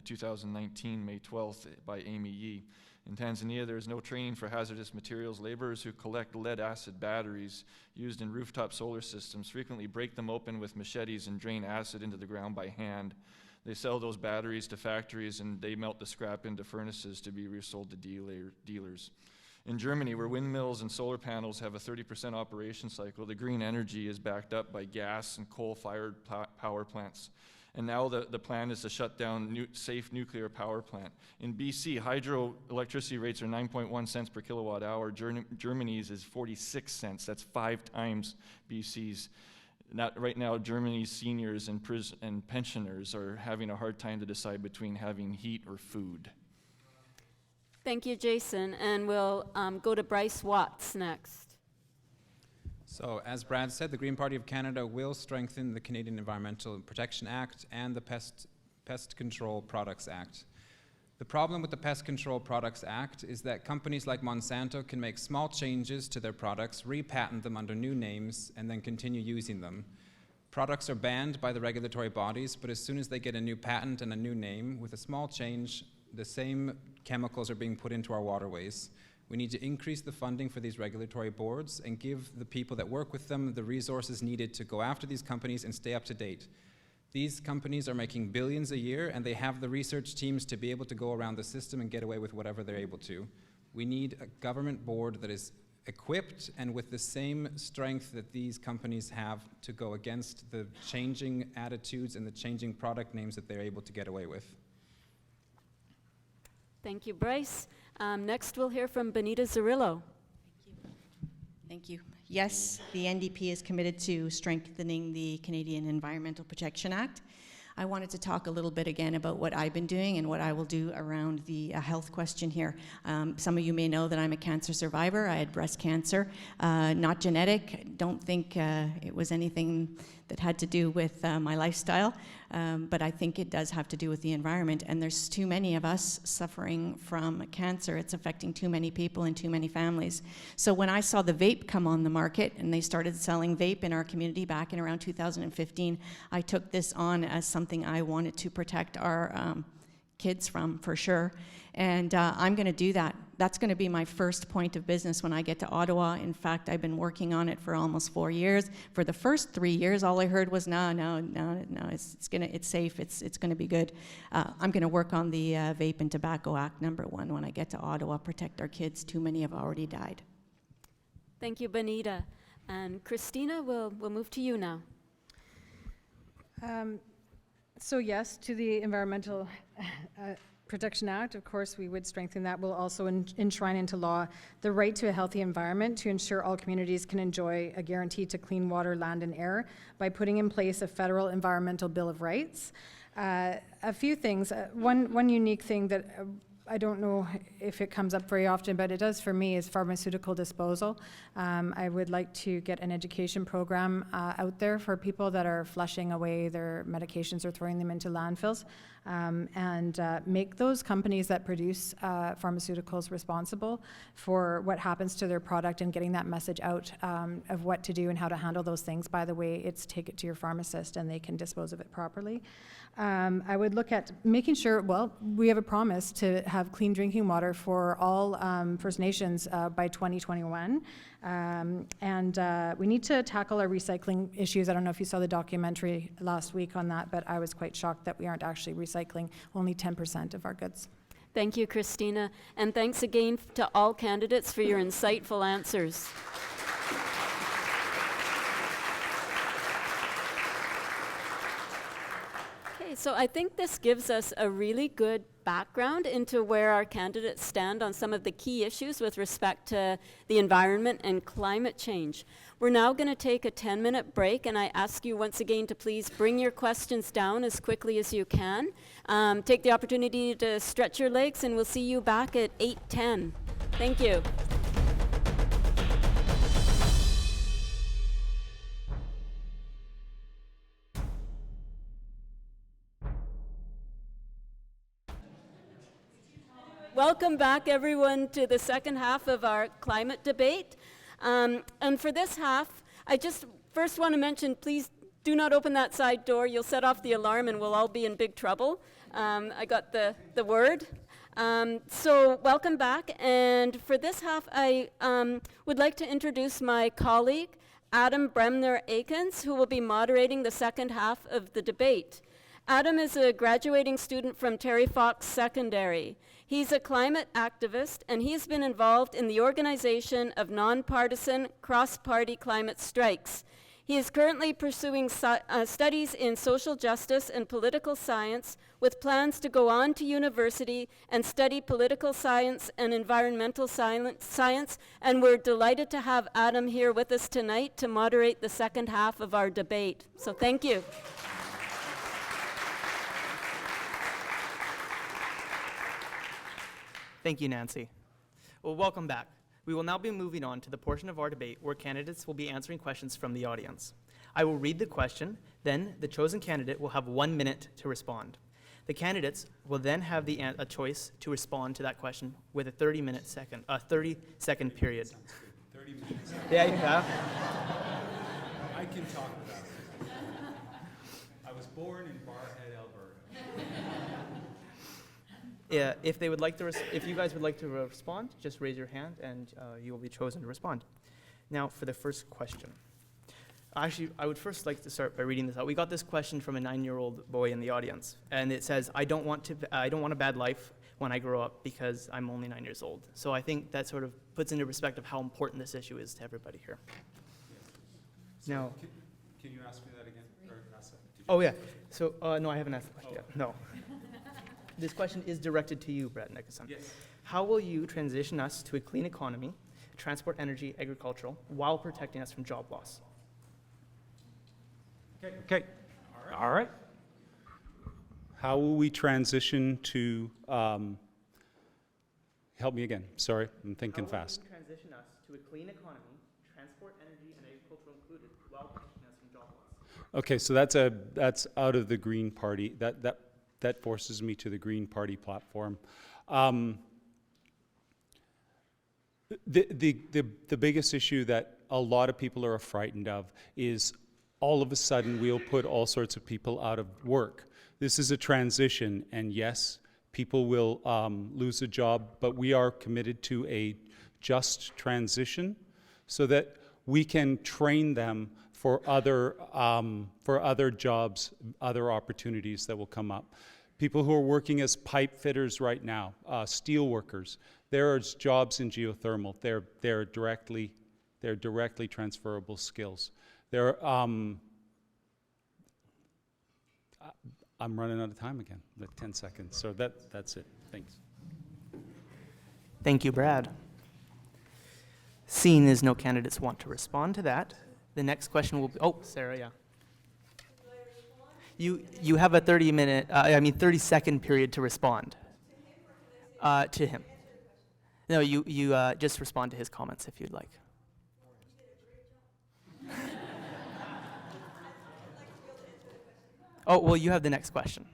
2019, May 12th, by Amy Yee. In Tanzania, there is no training for hazardous materials. Laborers who collect lead-acid batteries used in rooftop solar systems frequently break them open with machetes and drain acid into the ground by hand. They sell those batteries to factories and they melt the scrap into furnaces to be resold to dealers. In Germany, where windmills and solar panels have a 30% operation cycle, the green energy is backed up by gas and coal-fired power plants. And now the plan is to shut down safe nuclear power plant. In BC, hydroelectricity rates are 9.1 cents per kilowatt hour. Germany's is 46 cents. That's 5 times BC's. Right now, Germany's seniors and pensioners are having a hard time to decide between having heat or food. Thank you, Jason. And we'll go to Bryce Watts next. So, as Brad said, the Green Party of Canada will strengthen the Canadian Environmental Protection Act and the Pest Control Products Act. The problem with the Pest Control Products Act is that companies like Monsanto can make small changes to their products, repatent them under new names, and then continue using them. Products are banned by the regulatory bodies, but as soon as they get a new patent and a new name, with a small change, the same chemicals are being put into our waterways. We need to increase the funding for these regulatory boards and give the people that work with them the resources needed to go after these companies and stay up to date. These companies are making billions a year, and they have the research teams to be able to go around the system and get away with whatever they're able to. We need a government board that is equipped and with the same strength that these companies have to go against the changing attitudes and the changing product names that they're able to get away with. Thank you, Bryce. Next, we'll hear from Benita Zarillo. Thank you. Yes, the NDP is committed to strengthening the Canadian Environmental Protection Act. I wanted to talk a little bit again about what I've been doing and what I will do around the health question here. Some of you may know that I'm a cancer survivor. I had breast cancer, not genetic. Don't think it was anything that had to do with my lifestyle, but I think it does have to do with the environment, and there's too many of us suffering from cancer. It's affecting too many people and too many families. So when I saw the vape come on the market and they started selling vape in our community back in around 2015, I took this on as something I wanted to protect our kids from, for sure. And I'm going to do that. That's going to be my first point of business when I get to Ottawa. In fact, I've been working on it for almost 4 years. For the first 3 years, all I heard was, no, it's safe, it's going to be good. I'm going to work on the Vape and Tobacco Act #1 when I get to Ottawa, protect our kids. Too many have already died. Thank you, Benita. And Christina, we'll move to you now. So yes, to the Environmental Protection Act, of course, we would strengthen that. We'll also enshrine into law the right to a healthy environment to ensure all communities can enjoy a guarantee to clean water, land, and air by putting in place a federal environmental bill of rights. A few things. One unique thing that I don't know if it comes up very often, but it does for me, is pharmaceutical disposal. I would like to get an education program out there for people that are flushing away their medications or throwing them into landfills, and make those companies that produce pharmaceuticals responsible for what happens to their product, and getting that message out of what to do and how to handle those things. By the way, it's take it to your pharmacist and they can dispose of it properly. I would look at making sure, well, we have a promise to have clean drinking water for all First Nations by 2021. And we need to tackle our recycling issues. I don't know if you saw the documentary last week on that, but I was quite shocked that we aren't actually recycling only 10% of our goods. Thank you, Christina. And thanks again to all candidates for your insightful answers. So I think this gives us a really good background into where our candidates stand on some of the key issues with respect to the environment and climate change. We're now going to take a 10-minute break, and I ask you once again to please bring your questions down as quickly as you can. Take the opportunity to stretch your legs, and we'll see you back at 8:10. Thank you. Welcome back, everyone, to the second half of our climate debate. And for this half, I just first want to mention, please do not open that side door. You'll set off the alarm and we'll all be in big trouble. I got the word. So welcome back. And for this half, I would like to introduce my colleague, Adam Bremner-Akins, who will be moderating the second half of the debate. Adam is a graduating student from Terry Fox Secondary. He's a climate activist, and he's been involved in the organization of nonpartisan cross-party climate strikes. He is currently pursuing studies in social justice and political science with plans to go on to university and study political science and environmental science, and we're delighted to have Adam here with us tonight to moderate the second half of our debate. So thank you. Thank you, Nancy. Well, welcome back. We will now be moving on to the portion of our debate where candidates will be answering questions from the audience. I will read the question, then the chosen candidate will have 1 minute to respond. The candidates will then have a choice to respond to that question with a 30-second period. 30 minutes. Yeah, you have. I can talk about it. I was born in Barhead, Alberta. Yeah, if they would like to, if you guys would like to respond, just raise your hand and you will be chosen to respond. Now, for the first question. Actually, I would first like to start by reading this out. We got this question from a 9-year-old boy in the audience, and it says, "I don't want a bad life when I grow up because I'm only 9 years old." So I think that sort of puts into perspective how important this issue is to everybody here. So now, can you ask me that again? Or ask that? Oh yeah. So no, I haven't asked the question yet. No. This question is directed to you, Brad Nicholson. Yes. How will you transition us to a clean economy, transport, energy, agricultural, while protecting us from job loss? Okay. All right. How will we transition to, help me again, sorry, I'm thinking fast. How will you transition us to a clean economy, transport, energy, and agricultural included, while protecting us from job loss? Okay, so that's out of the Green Party. That forces me to the Green Party platform. The biggest issue that a lot of people are frightened of is all of a sudden we'll put all sorts of people out of work. This is a transition, and yes, people will lose a job, but we are committed to a just transition so that we can train them for other jobs, other opportunities that will come up. People who are working as pipe fitters right now, steel workers, there are jobs in geothermal. They're directly transferable skills. I'm running out of time again, like 10 seconds. So that's it. Thanks. Thank you, Brad. Seeing as no candidates want to respond to that, the next question will be, oh, Sarah, yeah. You have a 30-second period to respond. To him. No, you just respond to his comments if you'd like. Oh, well, you have the next question.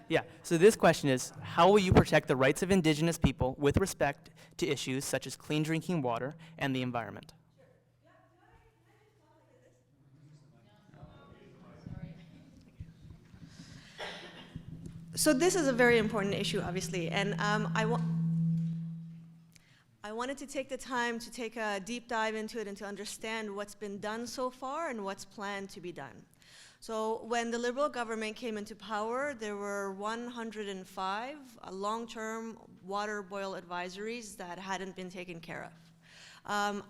Yeah, so this question is, how will you protect the rights of Indigenous people with respect to issues such as clean drinking water and the environment? So this is a very important issue, obviously, and I wanted to take the time to take a deep dive into it and to understand what's been done so far and what's planned to be done. So when the Liberal government came into power, there were 105 long-term water boil advisories that hadn't been taken care of.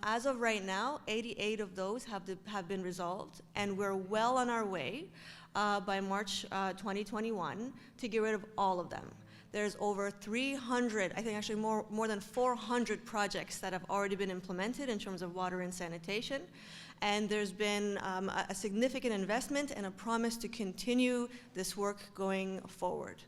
As of right now, 88 of those have been resolved, and we're well on our way by March 2021 to get rid of all of them. There's over 300, I think actually more than 400 projects that have already been implemented in terms of water and sanitation. And there's been a significant investment and a promise to continue this work going forward.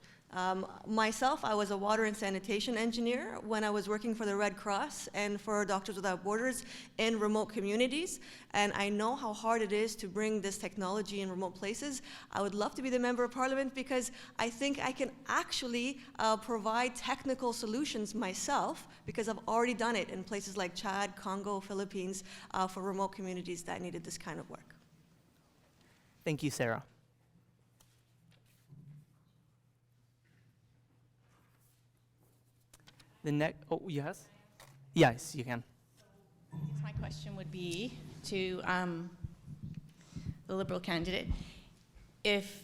Myself, I was a water and sanitation engineer when I was working for the Red Cross and for Doctors Without Borders in remote communities, and I know how hard it is to bring this technology in remote places. I would love to be the Member of Parliament because I think I can actually provide technical solutions myself, because I've already done it in places like Chad, Congo, Philippines, for remote communities that needed this kind of work. Thank you, Sarah. The next, oh, yes? Yes, you can. My question would be to the Liberal candidate. If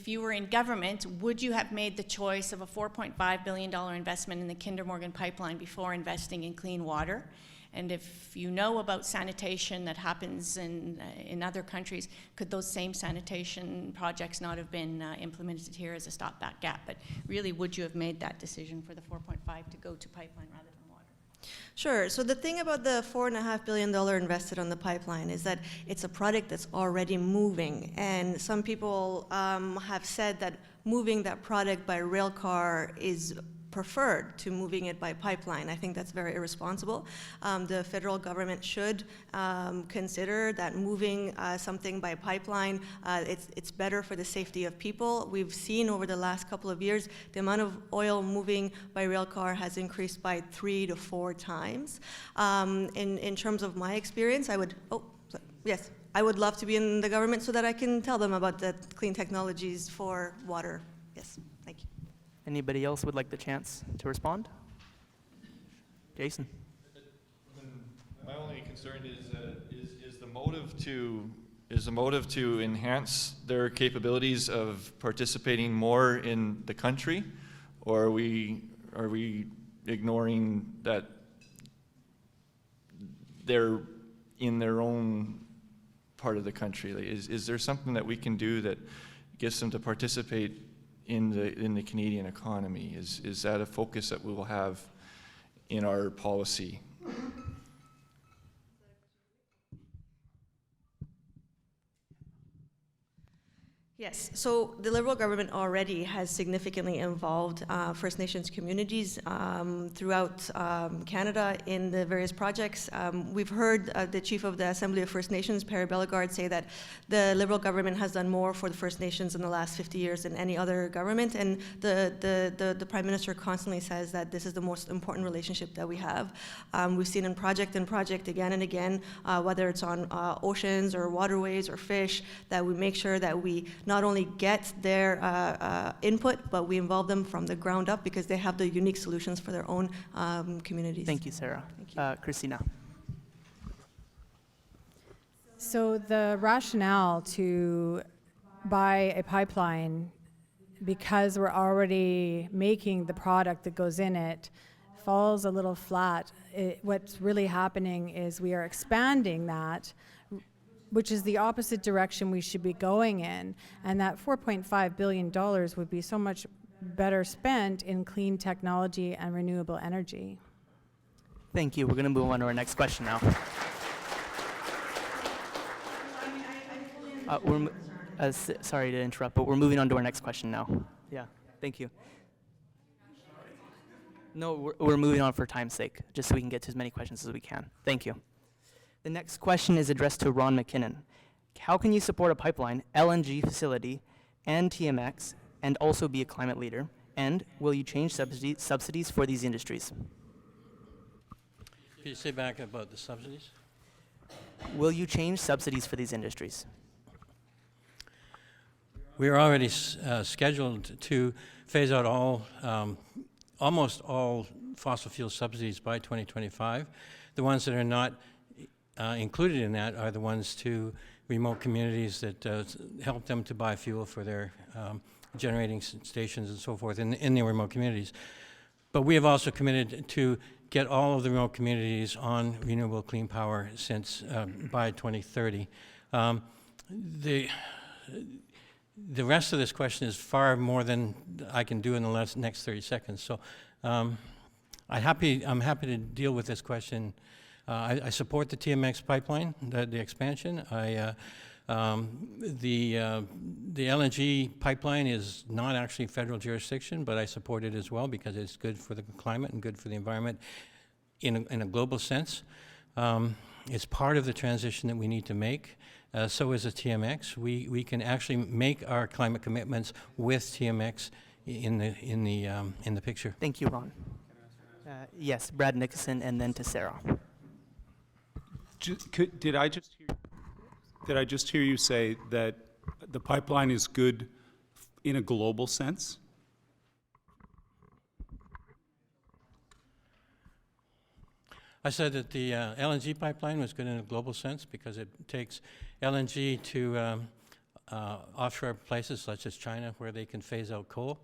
you were in government, would you have made the choice of a $4.5 billion investment in the Kinder Morgan pipeline before investing in clean water? And if you know about sanitation that happens in other countries, could those same sanitation projects not have been implemented here as a stopgap gap? But really, would you have made that decision for the 4.5 to go to pipeline rather than water? Sure. So the thing about the $4.5 billion invested on the pipeline is that it's a product that's already moving. And some people have said that moving that product by rail car is preferred to moving it by pipeline. I think that's very irresponsible. The federal government should consider that moving something by pipeline, it's better for the safety of people. We've seen over the last couple of years, the amount of oil moving by rail car has increased by 3 to 4 times. In terms of my experience, I would, yes, I would love to be in the government so that I can tell them about the clean technologies for water. Yes, thank you. Anybody else would like the chance to respond? Jason. My only concern is the motive to enhance their capabilities of participating more in the country, or are we ignoring that they're in their own part of the country? Like, is there something that we can do that gets them to participate in the Canadian economy? Is that a focus that we will have in our policy? Yes, so the Liberal government already has significantly involved First Nations communities throughout Canada in the various projects. We've heard the Chief of the Assembly of First Nations, Perry Bellegarde, say that the Liberal government has done more for the First Nations in the last 50 years than any other government, and the Prime Minister constantly says that this is the most important relationship that we have. We've seen in project again and again, whether it's on oceans or waterways or fish, that we make sure that we not only get their input, but we involve them from the ground up because they have the unique solutions for their own communities. Thank you, Sarah. Thank you. Christina. So the rationale to buy a pipeline, because we're already making the product that goes in it, falls a little flat. What's really happening is we are expanding that, which is the opposite direction we should be going in. And that $4.5 billion would be so much better spent in clean technology and renewable energy. Thank you. We're going to move on to our next question now. Sorry to interrupt, but we're moving on to our next question now. Yeah, thank you. No, we're moving on for time's sake, just so we can get to as many questions as we can. Thank you. The next question is addressed to Ron McKinnon. How can you support a pipeline, LNG facility, and TMX, and also be a climate leader? And will you change subsidies for these industries? Can you say back about the subsidies? Will you change subsidies for these industries? We are already scheduled to phase out almost all fossil fuel subsidies by 2025. The ones that are not included in that are the ones to remote communities that help them to buy fuel for their generating stations and so forth in their remote communities. But we have also committed to get all of the remote communities on renewable clean power since by 2030. The rest of this question is far more than I can do in the next 30 seconds. So I'm happy to deal with this question. I support the TMX pipeline, the expansion. The LNG pipeline is not actually federal jurisdiction, but I support it as well because it's good for the climate and good for the environment in a global sense. It's part of the transition that we need to make. So is the TMX. We can actually make our climate commitments with TMX in the picture. Thank you, Ron. Yes, Brad Nicholson, and then to Sarah. Did I just hear you say that the pipeline is good in a global sense? I said that the LNG pipeline was good in a global sense because it takes LNG to offshore places such as China where they can phase out coal.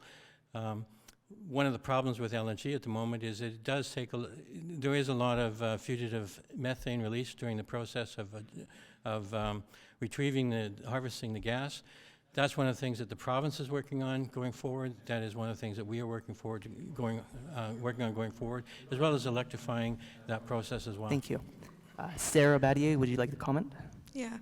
One of the problems with LNG at the moment is it does take there is a lot of fugitive methane released during the process of harvesting the gas. That's one of the things that the province is working on going forward. That is one of the things that we are working on going forward, as well as electrifying that process as well. Thank you. Sarah Battier, would you like to comment? Yeah.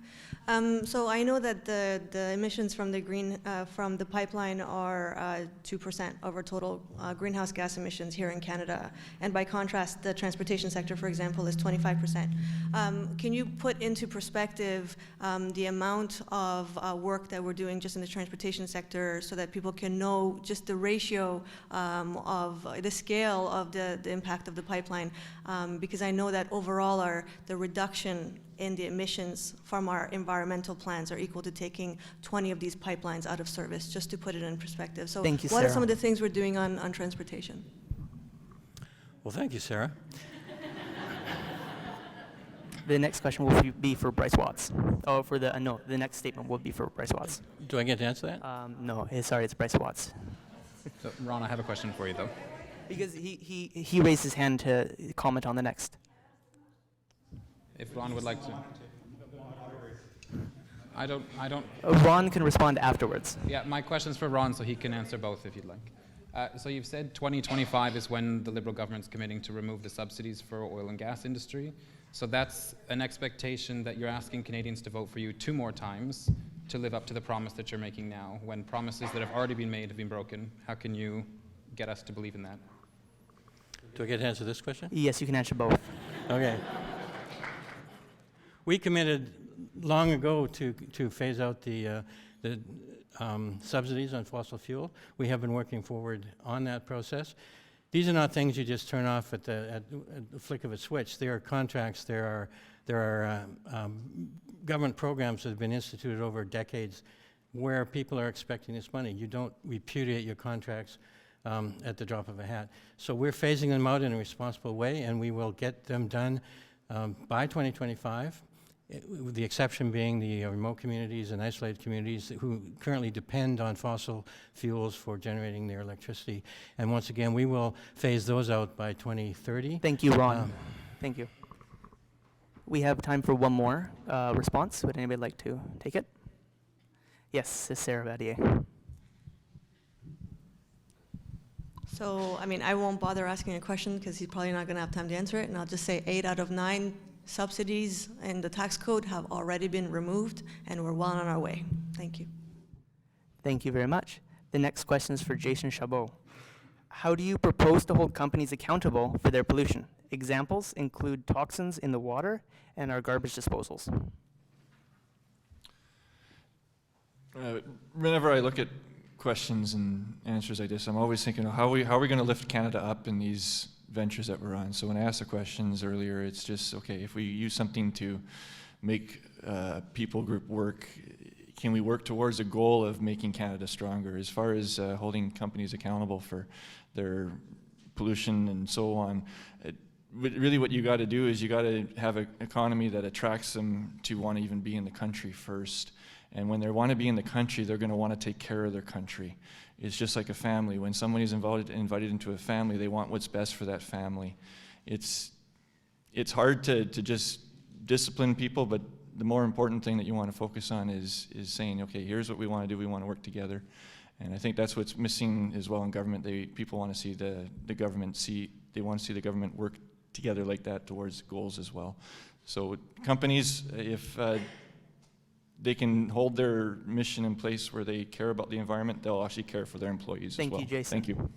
So I know that the emissions from the pipeline are 2% of our total greenhouse gas emissions here in Canada, and by contrast, the transportation sector, for example, is 25%. Can you put into perspective the amount of work that we're doing just in the transportation sector, so that people can know just the ratio of the scale of the impact of the pipeline? Because I know that overall, the reduction in the emissions from our environmental plans are equal to taking 20 of these pipelines out of service, just to put it in perspective. So thank you, what Sarah. are some of the things we're doing on transportation? Well, thank you, Sarah. The next question will be for Bryce Watts. Oh, no, the next statement will be for Bryce Watts. Do I get to answer that? No, sorry, it's Bryce Watts. So, Ron, I have a question for you, though. Because he raised his hand to comment on the next. If Ron would like to. I don't. Ron can respond afterwards. Yeah, my question's for Ron, so he can answer both if you'd like. So you've said 2025 is when the Liberal government's committing to remove the subsidies for oil and gas industry. So that's an expectation that you're asking Canadians to vote for you 2 more times to live up to the promise that you're making now, when promises that have already been made have been broken. How can you get us to believe in that? Do I get to answer this question? Yes, you can answer both. Okay. We committed long ago to phase out the subsidies on fossil fuel. We have been working forward on that process. These are not things you just turn off at the flick of a switch. There are contracts, there are government programs that have been instituted over decades where people are expecting this money. You don't repudiate your contracts at the drop of a hat. So we're phasing them out in a responsible way, and we will get them done by 2025. The exception being the remote communities and isolated communities who currently depend on fossil fuels for generating their electricity. And once again, we will phase those out by 2030. Thank you, Ron. Thank you. We have time for one more response. Would anybody like to take it? Yes, it's Sarah Battier. So, I mean, I won't bother asking a question because he's probably not going to have time to answer it, and I'll just say 8 out of 9 subsidies in the tax code have already been removed, and we're well on our way. Thank you. Thank you very much. The next question is for Jason Chabot. How do you propose to hold companies accountable for their pollution? Examples include toxins in the water and our garbage disposals. Whenever I look at questions and answers like this, I'm always thinking, how are we going to lift Canada up in these ventures that we're on? So when I asked the questions earlier, it's just, okay, if we use something to make people group work, can we work towards a goal of making Canada stronger? As far as holding companies accountable for their pollution and so on, really what you got to do is you got to have an economy that attracts them to want to even be in the country first. And when they want to be in the country, they're going to want to take care of their country. It's just like a family. When somebody's invited into a family, they want what's best for that family. It's hard to just discipline people, but the more important thing that you want to focus on is saying, okay, here's what we want to do. We want to work together. And I think that's what's missing as well in government. People want to see the government they want to see the government work together like that towards goals as well. So companies, if they can hold their mission in place where they care about the environment, they'll actually care for their employees Thank as well. you, Jason. Thank you.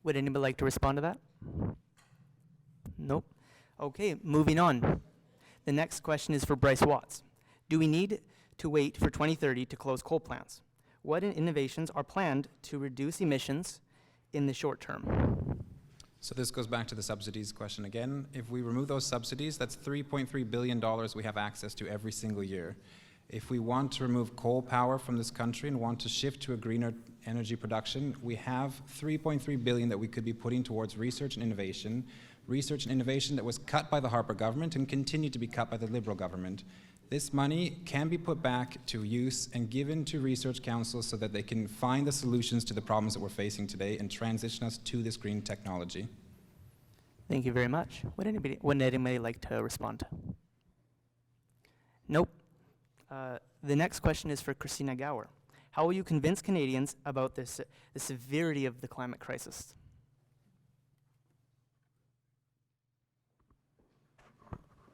Would anybody like to respond to that? Nope. Okay, moving on. The next question is for Bryce Watts. Do we need to wait for 2030 to close coal plants? What innovations are planned to reduce emissions in the short term? So this goes back to the subsidies question again. If we remove those subsidies, that's $3.3 billion we have access to every single year. If we want to remove coal power from this country and want to shift to a greener energy production, we have $3.3 billion that we could be putting towards research and innovation that was cut by the Harper government and continued to be cut by the Liberal government. This money can be put back to use and given to research councils so that they can find the solutions to the problems that we're facing today and transition us to this green technology. Thank you very much. Would anybody like to respond? Nope. The next question is for Christina Gower. How will you convince Canadians about the severity of the climate crisis?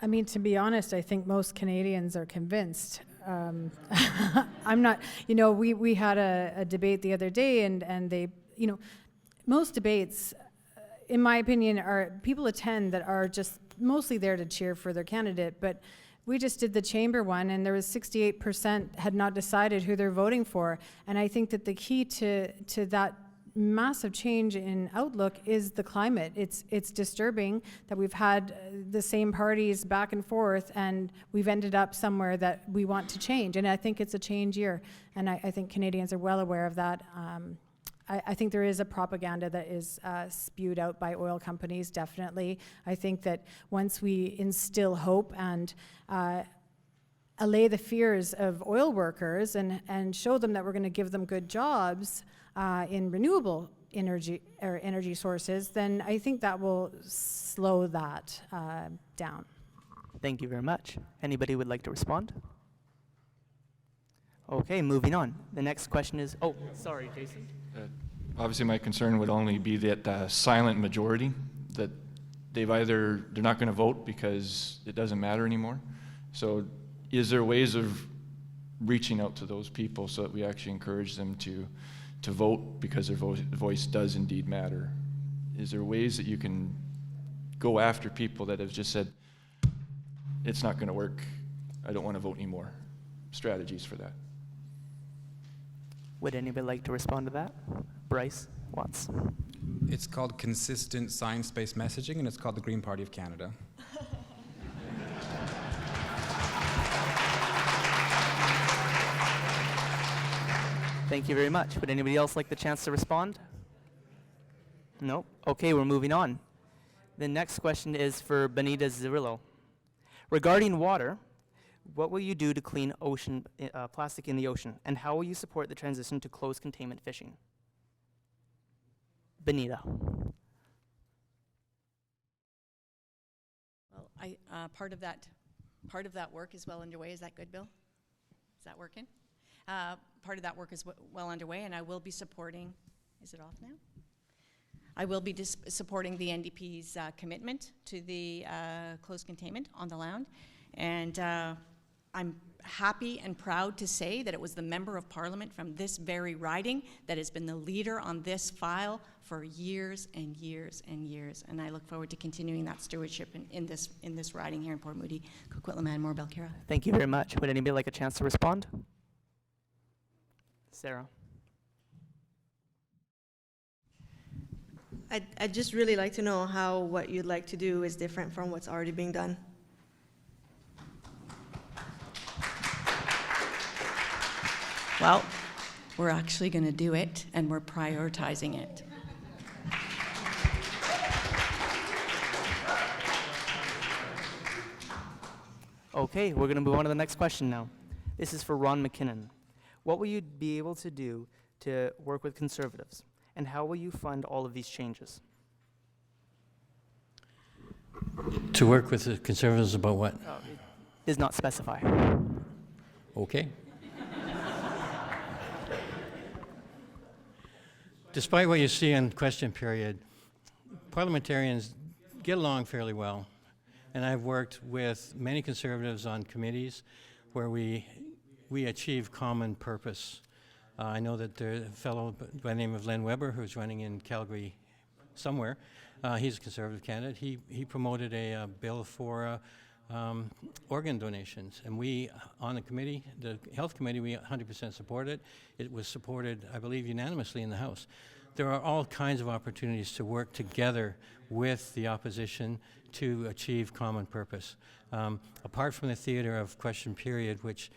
I mean, to be honest, I think most Canadians are convinced. I'm not, we had a debate the other day and they, most debates, in my opinion, people attend that are just mostly there to cheer for their candidate, but we just did the chamber one and there was 68% had not decided who they're voting for. And I think that the key to that massive change in outlook is the climate. It's disturbing that we've had the same parties back and forth and we've ended up somewhere that we want to change. And I think it's a change year. And I think Canadians are well aware of that. I think there is a propaganda that is spewed out by oil companies, definitely. I think that once we instill hope and allay the fears of oil workers and show them that we're going to give them good jobs in renewable energy sources, then I think that will slow that down. Thank you very much. Anybody would like to respond? Okay, moving on. The next question is, oh, sorry, Jason. Obviously, my concern would only be that silent majority, that they're not going to vote because it doesn't matter anymore. So is there ways of reaching out to those people so that we actually encourage them to vote because their voice does indeed matter? Is there ways that you can go after people that have just said, it's not going to work, I don't want to vote anymore? Strategies for that. Would anybody like to respond to that? Bryce Watts. It's called consistent science-based messaging, and it's called the Green Party of Canada. Thank you very much. Would anybody else like the chance to respond? No? Okay, we're moving on. The next question is for Benita Zirillo. Regarding water, what will you do to clean plastic in the ocean, and how will you support the transition to closed containment fishing? Benita. Well, part of that work is well underway. Is that good, Bill? Is that working? Part of that work is well underway, and I will be supporting. Is it off now? I will be supporting the NDP's commitment to the closed containment on the land, and I'm happy and proud to say that it was the member of Parliament from this very riding that has been the leader on this file for years and years and years, and I look forward to continuing that stewardship in this riding here in Port Moody, Coquitlam, and Belcarra. Thank you very much. Would anybody like a chance to respond? Sarah. I'd just really like to know how what you'd like to do is different from what's already being done. Well, we're actually going to do it, and we're prioritizing it. Okay, we're going to move on to the next question now. This is for Ron McKinnon. What will you be able to do to work with Conservatives, and how will you fund all of these changes? To work with the Conservatives about what? It does not specify. Okay. Despite what you see in question period, parliamentarians get along fairly well. And I've worked with many Conservatives on committees where we achieve common purpose. I know that there's a fellow by the name of Len Weber who's running in Calgary somewhere. He's a Conservative candidate. He promoted a bill for organ donations, and we on the committee, the Health Committee, we 100% support it. It was supported, I believe, unanimously in the House. There are all kinds of opportunities to work together with the opposition to achieve common purpose. Apart from the theater of question period, which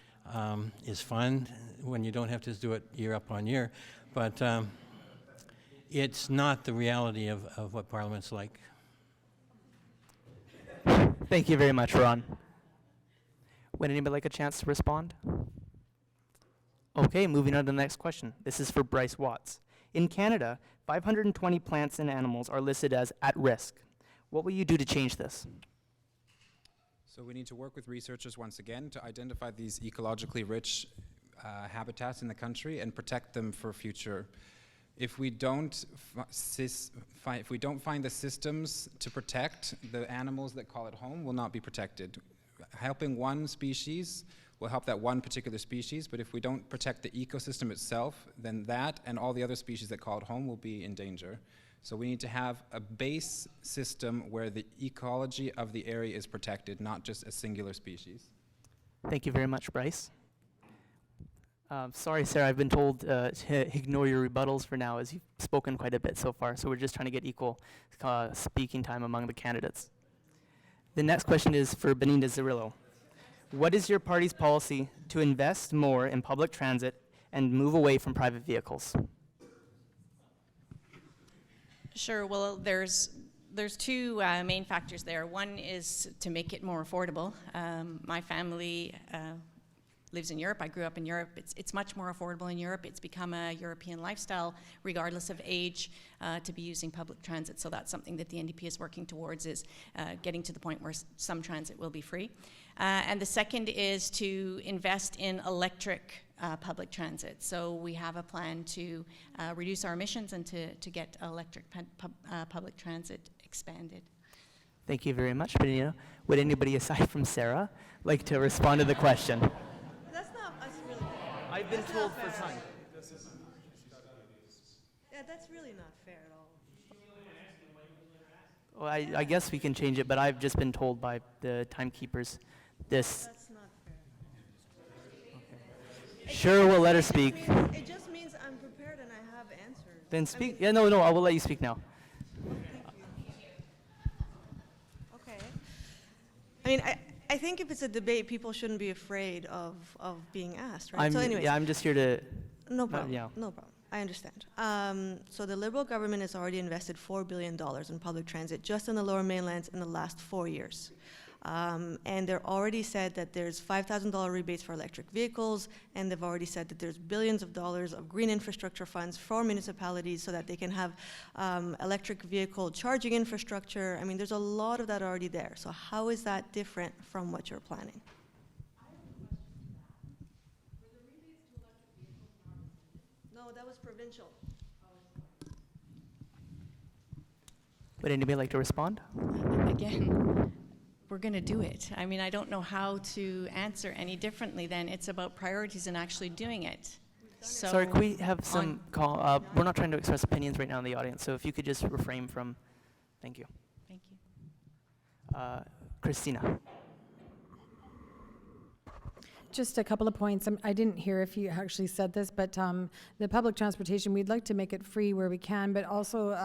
is fun when you don't have to do it year up on year, but it's not the reality of what Parliament's like. Thank you very much, Ron. Would anybody like a chance to respond? Okay, moving on to the next question. This is for Bryce Watts. In Canada, 520 plants and animals are listed as at risk. What will you do to change this? So we need to work with researchers once again to identify these ecologically rich habitats in the country and protect them for future. If we don't find the systems to protect the animals that call it home, will not be protected. Helping one species will help that one particular species, but if we don't protect the ecosystem itself, then that and all the other species that call it home will be in danger. So we need to have a base system where the ecology of the area is protected, not just a singular species. Thank you very much, Bryce. Sorry, Sarah, I've been told to ignore your rebuttals for now, as you've spoken quite a bit so far, so we're just trying to get equal speaking time among the candidates. The next question is for Benita Zerillo. What is your party's policy to invest more in public transit and move away from private vehicles? Sure. Well, there's two main factors there. One is to make it more affordable. My family lives in Europe. I grew up in Europe. It's much more affordable in Europe. It's become a European lifestyle, regardless of age, to be using public transit. So that's something that the NDP is working towards, is getting to the point where some transit will be free. And the second is to invest in electric public transit. So we have a plan to reduce our emissions and to get electric public transit expanded. Thank you very much, Benita. Would anybody aside from Sarah like to respond to the question? That's not us really. I've been told for time. Yeah, that's really not fair at all. Well, I guess we can change it, but I've just been told by the timekeepers this. That's not fair. Sure, we'll let her speak. It just means I'm prepared and I have answers. Then speak. Yeah, no, I will let you speak now. Okay. I mean, I think if it's a debate, people shouldn't be afraid of being asked, right? So anyways, I'm just here to. no problem. yeah. No problem. I understand. So the Liberal government has already invested $4 billion in public transit just in the Lower Mainland in the last 4 years. And they're already said that there's $5,000 rebates for electric vehicles, and they've already said that there's billions of dollars of green infrastructure funds for municipalities so that they can have electric vehicle charging infrastructure. I mean, there's a lot of that already there. So how is that different from what you're planning? No, that was provincial. Would anybody like to respond? Again, we're going to do it. I mean, I don't know how to answer any differently than it's about priorities and actually doing it. So Sorry, could we have some call? We're not trying to express opinions right now in the audience, so if you could just refrain from. Thank you. Thank you. Christina. Just a couple of points. I didn't hear if you actually said this, but the public transportation, we'd like to make it free where we can, but also,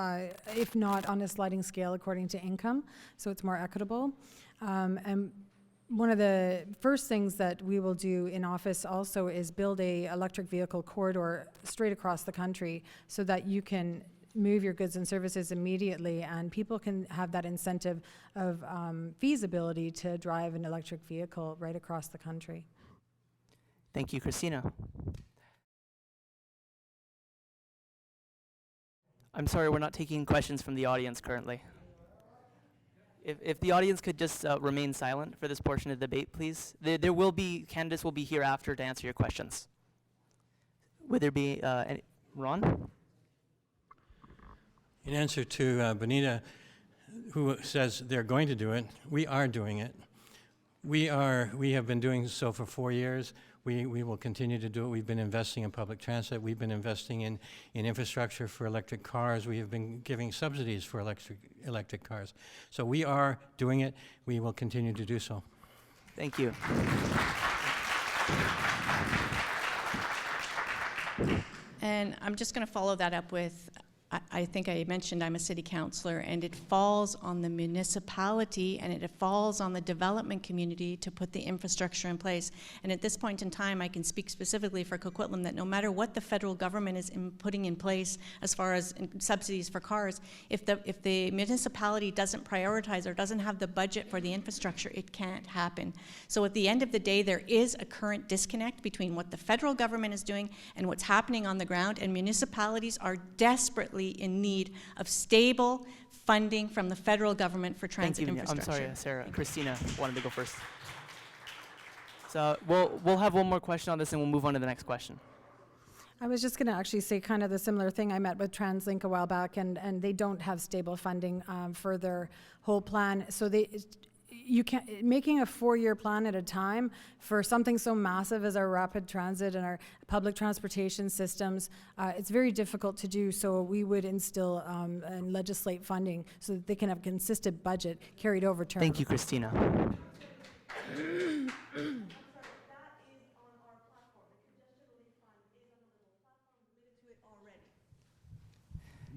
if not, on a sliding scale according to income, so it's more equitable. And one of the first things that we will do in office also is build a electric vehicle corridor straight across the country so that you can move your goods and services immediately, and people can have that incentive of feasibility to drive an electric vehicle right across the country. Thank you, Christina. I'm sorry, we're not taking questions from the audience currently. If the audience could just remain silent for this portion of the debate, please. There will be, candidates will be here after to answer your questions. Would there be, any, Ron? In answer to Benita, who says they're going to do it, we are doing it. We have been doing so for 4 years. We will continue to do it. We've been investing in public transit. We've been investing in infrastructure for electric cars. We have been giving subsidies for electric cars. So we are doing it. We will continue to do so. Thank you. And I'm just going to follow that up with, I think I mentioned I'm a city councillor, and it falls on the municipality and it falls on the development community to put the infrastructure in place. And at this point in time, I can speak specifically for Coquitlam that no matter what the federal government is putting in place as far as subsidies for cars, if the municipality doesn't prioritize or doesn't have the budget for the infrastructure, it can't happen. So at the end of the day, there is a current disconnect between what the federal government is doing and what's happening on the ground, and municipalities are desperately in need of stable funding from the federal government for transit infrastructure. I'm sorry, Sarah. Christina wanted to go first. So we'll have one more question on this and we'll move on to the next question. I was just going to actually say kind of the similar thing. I met with TransLink a while back, and they don't have stable funding for their whole plan. So you can't, making a 4-year plan at a time for something so massive as our rapid transit and our public transportation systems, it's very difficult to do. So we would instill and legislate funding so that they can have a consistent budget carried over term. Thank you, Christina.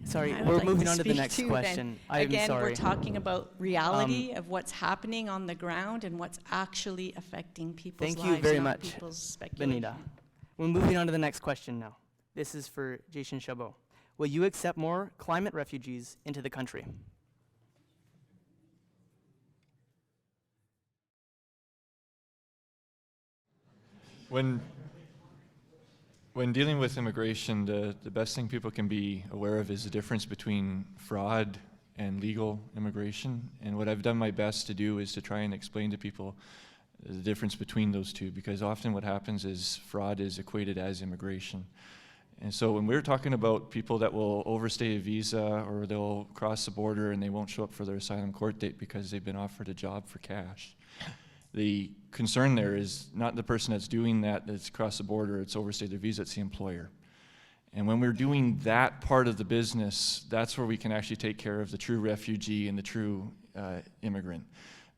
Sorry, we're moving on to the next question. Again, I'm sorry. we're talking about reality of what's happening on the ground and what's actually affecting people's lives. Thank you very not much, people's speculation. Benita. We're moving on to the next question now. This is for Jason Chabot. Will you accept more climate refugees into the country? When dealing with immigration, the best thing people can be aware of is the difference between fraud and legal immigration. And what I've done my best to do is to try and explain to people the difference between those two, because often what happens is fraud is equated as immigration. And so when we're talking about people that will overstay a visa or they'll cross the border and they won't show up for their asylum court date because they've been offered a job for cash, the concern there is not the person that's doing that, that's crossed the border, it's overstayed their visa, it's the employer. And when we're doing that part of the business, that's where we can actually take care of the true refugee and the true immigrant.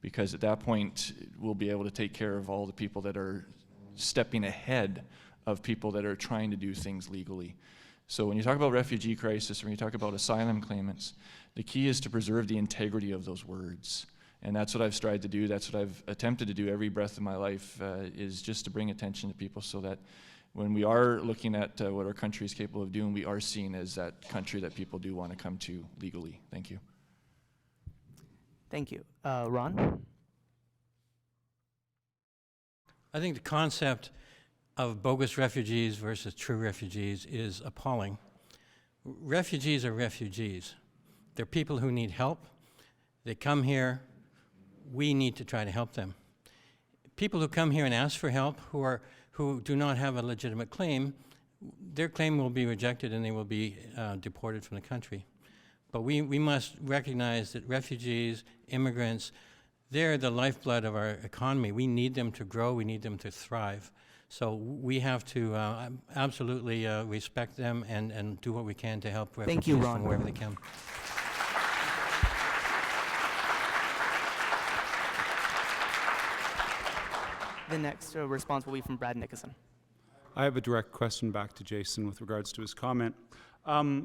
Because at that point, we'll be able to take care of all the people that are stepping ahead of people that are trying to do things legally. So when you talk about refugee crisis, or when you talk about asylum claimants, the key is to preserve the integrity of those words. And that's what I've strived to do. That's what I've attempted to do every breath of my life, is just to bring attention to people so that when we are looking at what our country is capable of doing, we are seen as that country that people do want to come to legally. Thank you. Thank you. Ron? I think the concept of bogus refugees versus true refugees is appalling. Refugees are refugees. They're people who need help. They come here. We need to try to help them. People who come here and ask for help, who do not have a legitimate claim, their claim will be rejected and they will be deported from the country. But we must recognize that refugees, immigrants, they're the lifeblood of our economy. We need them to grow. We need them to thrive. So we have to absolutely respect them and do what we can to help refugees from wherever they come. The next response will be from Brad Nickerson. I have a direct question back to Jason with regards to his comment.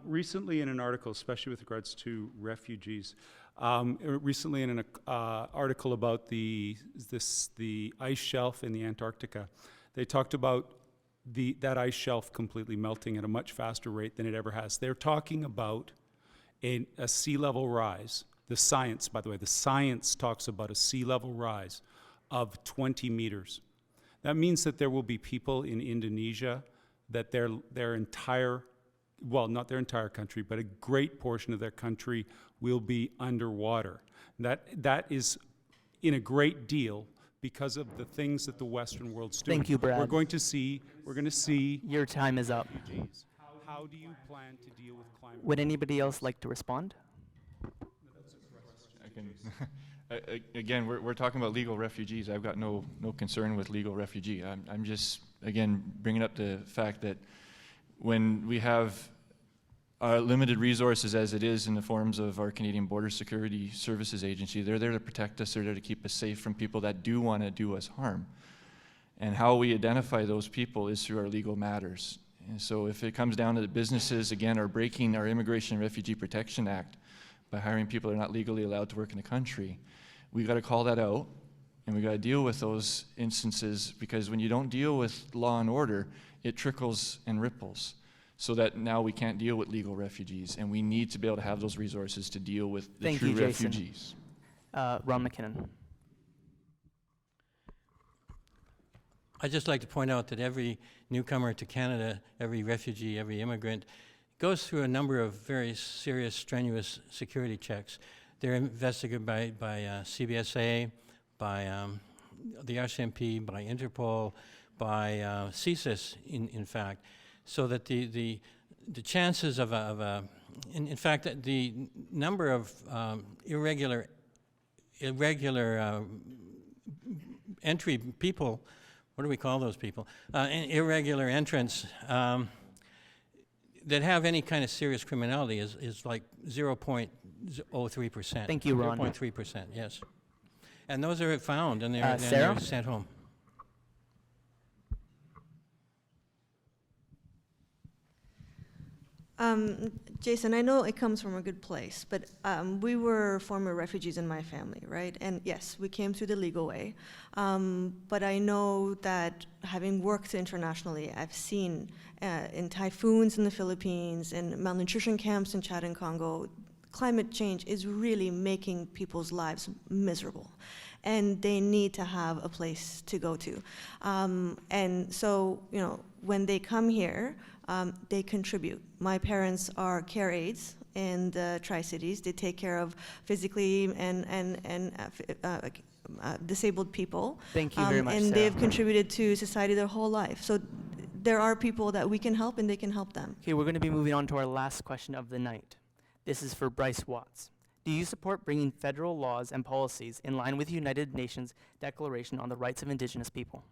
Recently in an article, especially with regards to refugees, recently in an article about the ice shelf in the Antarctica, they talked about that ice shelf completely melting at a much faster rate than it ever has. They're talking about a sea level rise. The science, by the way, the science talks about a sea level rise of 20 meters. That means that there will be people in Indonesia that their entire, well, not their entire country, but a great portion of their country will be underwater. That is in a great deal because of the things that the Western world's doing. Thank you, Brad. We're going to see. Your time is up. How do you plan to deal with climate? Would anybody else like to respond? Again, we're talking about legal refugees. I've got no concern with legal refugee. I'm just, again, bringing up the fact that when we have limited resources as it is in the forms of our Canadian Border Security Services Agency, they're there to protect us, they're there to keep us safe from people that do want to do us harm. And how we identify those people is through our legal matters. And so if it comes down to the businesses, again, are breaking our Immigration and Refugee Protection Act by hiring people that are not legally allowed to work in the country, we got to call that out, and we got to deal with those instances, because when you don't deal with law and order, it trickles and ripples, so that now we can't deal with legal refugees, and we need to be able to have those resources to deal with the true refugees. Ron McKinnon. I'd just like to point out that every newcomer to Canada, every refugee, every immigrant goes through a number of very serious, strenuous security checks. They're investigated by CBSA, by the RCMP, by Interpol, by CSIS, in fact, so that the chances of in fact, the number of irregular entry people, what do we call those people? Irregular entrants that have any kind of serious criminality is like 0.03%. Thank you, Ron. 0.3%, yes. And those are found, and they're sent home. Jason, I know it comes from a good place, but we were former refugees in my family, right? And yes, we came through the legal way. But I know that having worked internationally, I've seen in typhoons in the Philippines, in malnutrition camps in Chad and Congo, climate change is really making people's lives miserable. And they need to have a place to go to. And so, you know, when they come here, they contribute. My parents are care aides in the Tri-Cities. They take care of physically and disabled people. Thank you very much, and Sarah. they've contributed to society their whole life. So there are people that we can help, and they can help them. Okay, we're going to be moving on to our last question of the night. This is for Bryce Watts. Do you support bringing federal laws and policies in line with the United Nations Declaration on the Rights of Indigenous People?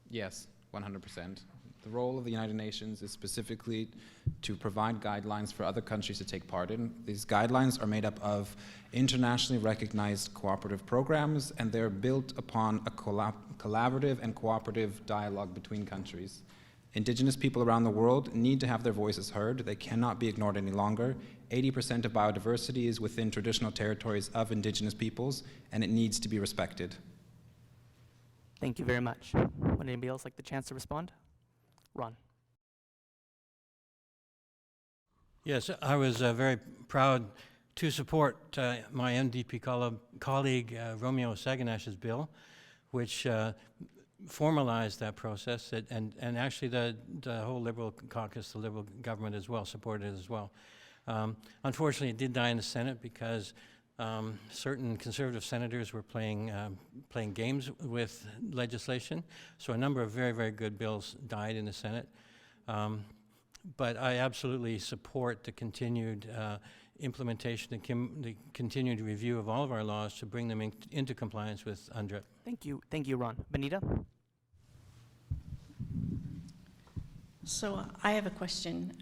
Yes, 100%. The role of the United Nations is specifically to provide guidelines for other countries to take part in. These guidelines are made up of internationally recognized cooperative programs, and they're built upon a collaborative and cooperative dialogue between countries. Indigenous people around the world need to have their voices heard. They cannot be ignored any longer. 80% of biodiversity is within traditional territories of Indigenous peoples, and it needs to be respected. Thank you very much. Would anybody else like the chance to respond? Ron. Yes, I was very proud to support my NDP colleague Romeo Saganash's bill, which formalized that process, and actually the whole Liberal caucus, the Liberal government as well, supported it as well. Unfortunately, it did die in the Senate because certain Conservative senators were playing games with legislation, so a number of very, very good bills died in the Senate. But I absolutely support the continued implementation, the continued review of all of our laws to bring them into compliance with UNDRIP. Thank you, Ron. Benita? So I have a question.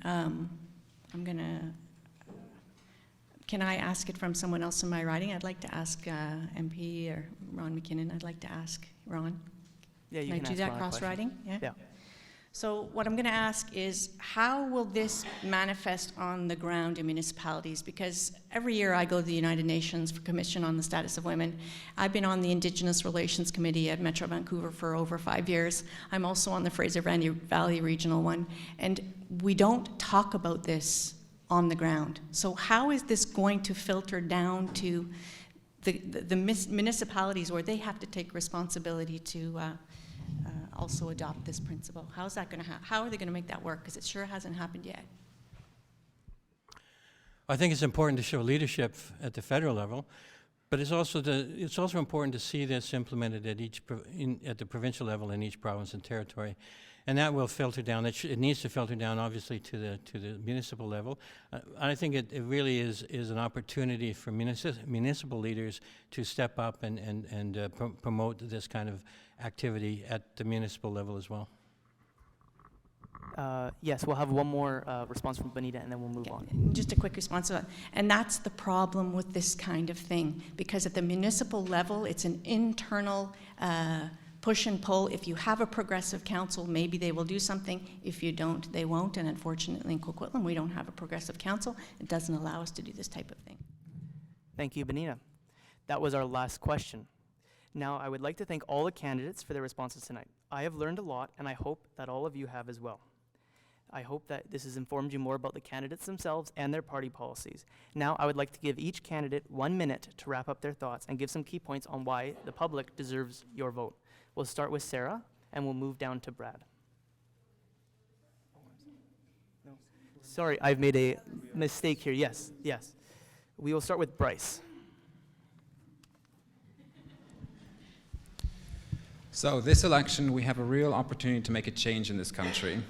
Can I ask it from someone else in my writing? I'd like to ask MP or Ron McKinnon. I'd like to ask Ron. Yeah, you can can I do ask that Ron a question. cross-writing? Yeah. So what I'm going to ask is, how will this manifest on the ground in municipalities? Because every year I go to the United Nations for Commission on the Status of Women. I've been on the Indigenous Relations Committee at Metro Vancouver for over 5 years. I'm also on the Fraser Valley Regional one. And we don't talk about this on the ground. So how is this going to filter down to the municipalities where they have to take responsibility to also adopt this principle? How's that going to happen? How are they going to make that work? Because it sure hasn't happened yet. I think it's important to show leadership at the federal level. But it's also important to see this implemented at at the provincial level in each province and territory, and that will filter down. It needs to filter down, obviously, to the municipal level. I think it really is an opportunity for municipal leaders to step up and promote this kind of activity at the municipal level as well. Yes, we'll have one more response from Benita, and then we'll move on. Just a quick response to that. And that's the problem with this kind of thing, because at the municipal level, it's an internal push and pull. If you have a progressive council, maybe they will do something. If you don't, they won't. And unfortunately, in Coquitlam, we don't have a progressive council. It doesn't allow us to do this type of thing. Thank you, Benita. That was our last question. Now, I would like to thank all the candidates for their responses tonight. I have learned a lot, and I hope that all of you have as well. I hope that this has informed you more about the candidates themselves and their party policies. Now, I would like to give each candidate 1 minute to wrap up their thoughts and give some key points on why the public deserves your vote. We'll start with Sarah, and we'll move down to Brad. Sorry, I've made a mistake here. Yes. We will start with Bryce. So this election, we have a real opportunity to make a change in this country.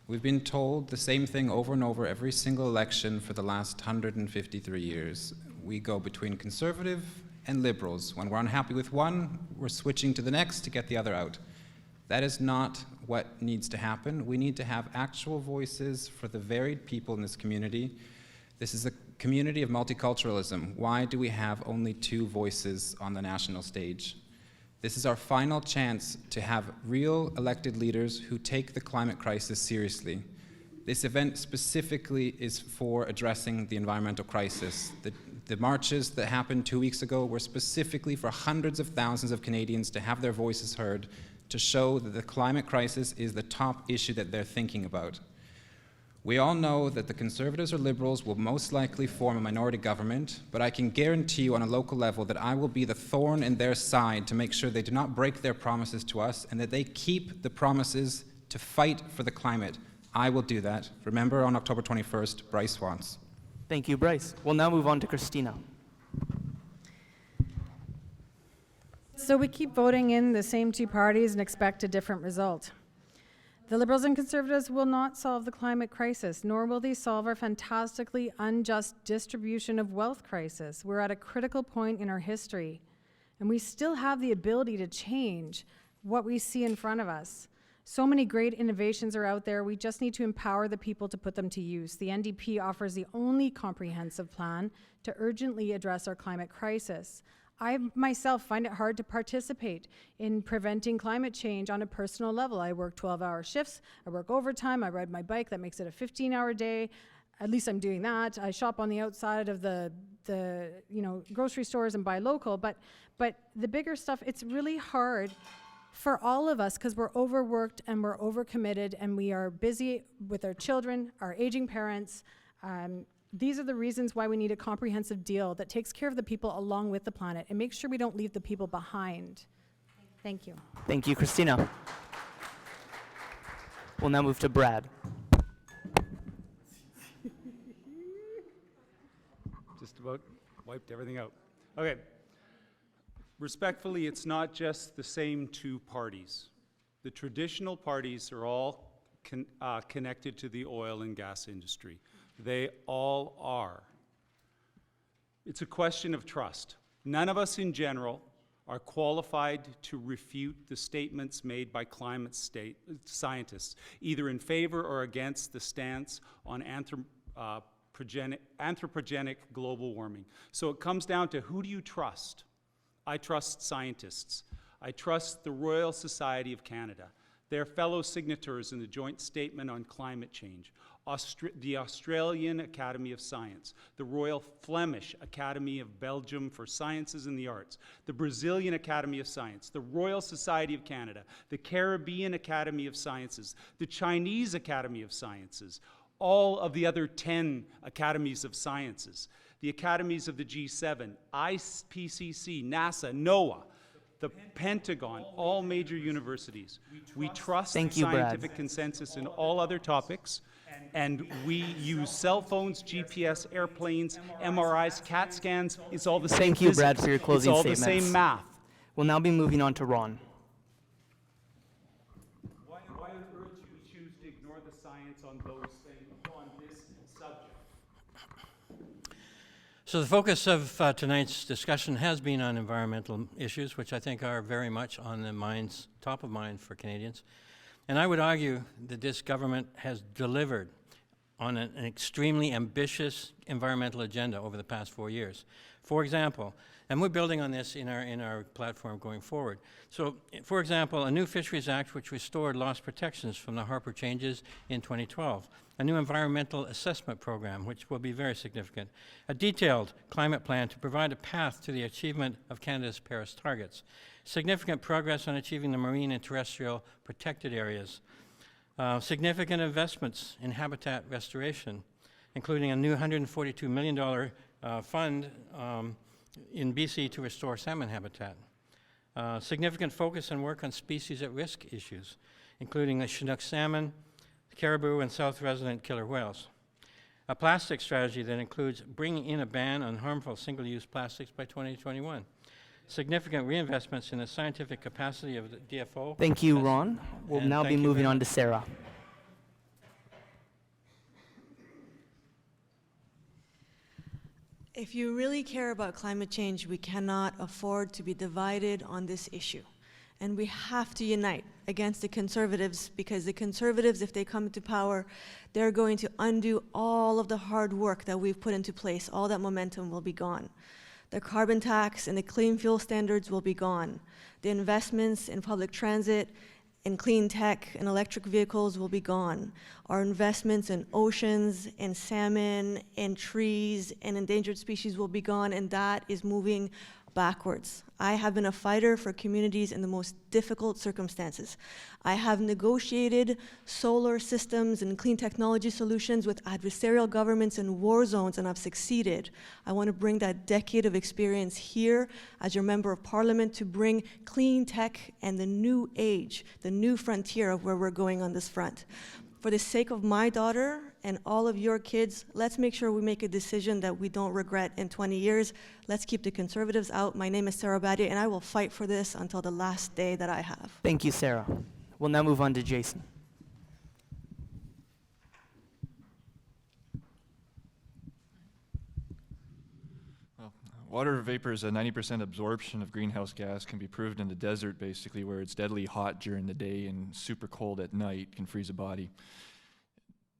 We've been told the same thing over and over every single election for the last 153 years. We go between conservative and liberals. When we're unhappy with one, we're switching to the next to get the other out. That is not what needs to happen. We need to have actual voices for the varied people in this community. This is a community of multiculturalism. Why do we have only 2 voices on the national stage? This is our final chance to have real elected leaders who take the climate crisis seriously. This event specifically is for addressing the environmental crisis. The marches that happened 2 weeks ago were specifically for hundreds of thousands of Canadians to have their voices heard, to show that the climate crisis is the top issue that they're thinking about. We all know that the Conservatives or Liberals will most likely form a minority government, but I can guarantee you on a local level that I will be the thorn in their side to make sure they do not break their promises to us and that they keep the promises to fight for the climate. I will do that. Remember, on October 21st, Bryce Watts. Thank you, Bryce. We'll now move on to Christina. So we keep voting in the same 2 parties and expect a different result. The Liberals and Conservatives will not solve the climate crisis, nor will they solve our fantastically unjust distribution of wealth crisis. We're at a critical point in our history, and we still have the ability to change what we see in front of us. So many great innovations are out there. We just need to empower the people to put them to use. The NDP offers the only comprehensive plan to urgently address our climate crisis. I myself find it hard to participate in preventing climate change on a personal level. I work 12-hour shifts, I work overtime, I ride my bike, that makes it a 15-hour day. At least I'm doing that. I shop on the outside of the grocery stores and buy local, but the bigger stuff, it's really hard for all of us because we're overworked and we're overcommitted and we are busy with our children, our aging parents. These are the reasons why we need a comprehensive deal that takes care of the people along with the planet and makes sure we don't leave the people behind. Thank you. Thank you, Christina. We'll now move to Brad. Just about wiped everything out. Okay. Respectfully, it's not just the same 2 parties. The traditional parties are all connected to the oil and gas industry. They all are. It's a question of trust. None of us in general are qualified to refute the statements made by climate scientists, either in favor or against the stance on anthropogenic global warming. So it comes down to, who do you trust? I trust scientists. I trust the Royal Society of Canada, their fellow signatories in the Joint Statement on Climate Change, the Australian Academy of Science, the Royal Flemish Academy of Belgium for Sciences and the Arts, the Brazilian Academy of Science, the Royal Society of Canada, the Caribbean Academy of Sciences, the Chinese Academy of Sciences, all of the other 10 academies of sciences, the academies of the G7, IPCC, NASA, NOAA, the Pentagon, all major universities. We trust Thank you, Brad. scientific consensus in all other topics, and we use cell phones, GPS, airplanes, MRIs, CAT scans. It's all the same Thank you, physics. Brad, for your closing It's all statements. the same math. We'll now be moving on to Ron. Why on earth do you choose to ignore the science on those things, on this subject? So the focus of tonight's discussion has been on environmental issues, which I think are very much on the minds, top of mind for Canadians. And I would argue that this government has delivered on an extremely ambitious environmental agenda over the past 4 years. For example, and we're building on this in our platform going forward. So, for example, a new Fisheries Act which restored lost protections from the Harper changes in 2012. A new environmental assessment program, which will be very significant. A detailed climate plan to provide a path to the achievement of Canada's Paris targets. Significant progress on achieving the marine and terrestrial protected areas. Significant investments in habitat restoration, including a new $142 million fund in BC to restore salmon habitat. Significant focus and work on species at risk issues, including the Chinook salmon, caribou, and south resident killer whales. A plastic strategy that includes bringing in a ban on harmful single-use plastics by 2021. Significant reinvestments in the scientific capacity of the DFO. Thank you, Ron. We'll And now thank be you moving very on much. to Sarah. If you really care about climate change, we cannot afford to be divided on this issue. And we have to unite against the Conservatives, because the Conservatives, if they come to power, they're going to undo all of the hard work that we've put into place. All that momentum will be gone. The carbon tax and the clean fuel standards will be gone. The investments in public transit, in clean tech and electric vehicles will be gone. Our investments in oceans, in salmon, in trees, and endangered species will be gone, and that is moving backwards. I have been a fighter for communities in the most difficult circumstances. I have negotiated solar systems and clean technology solutions with adversarial governments in war zones, and I've succeeded. I want to bring that decade of experience here as your member of parliament to bring clean tech and the new age, the new frontier of where we're going on this front. For the sake of my daughter and all of your kids, let's make sure we make a decision that we don't regret in 20 years. Let's keep the Conservatives out. My name is Sarah Badier, and I will fight for this until the last day that I have. Thank you, Sarah. We'll now move on to Jason. Water vapor is a 90% absorption of greenhouse gas, can be proved in the desert basically, where it's deadly hot during the day and super cold at night, can freeze a body.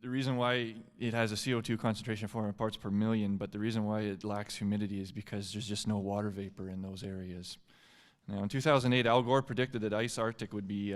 The reason why it has a CO2 concentration of 400 parts per million, but the reason why it lacks humidity is because there's just no water vapor in those areas. Now in 2008, Al Gore predicted that ice Arctic would be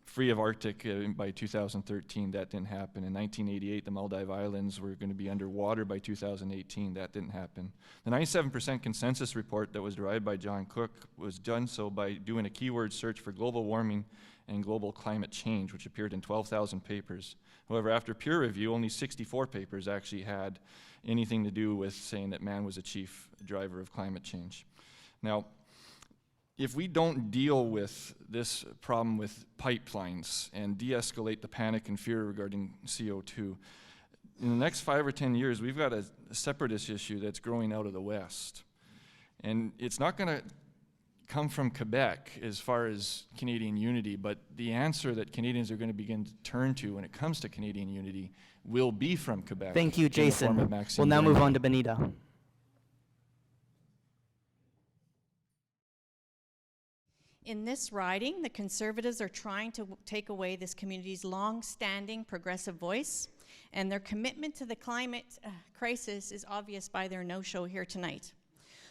free of Arctic by 2013. That didn't happen. In 1988, the Maldive Islands were going to be underwater by 2018. That didn't happen. The 97% consensus report that was derived by John Cook was done so by doing a keyword search for global warming and global climate change, which appeared in 12,000 papers. However, after peer review, only 64 papers actually had anything to do with saying that man was a chief driver of climate change. Now, if we don't deal with this problem with pipelines and de-escalate the panic and fear regarding CO2, in the next 5 or 10 years, we've got a separatist issue that's growing out of the West. And it's not going to come from Quebec as far as Canadian unity, but the answer that Canadians are going to begin to turn to when it comes to Canadian unity will be from Quebec. Thank you, in the form Jason. of Maxime We'll now move Bernier. on to Benita. In this riding, the Conservatives are trying to take away this community's long-standing progressive voice, and their commitment to the climate crisis is obvious by their no-show here tonight.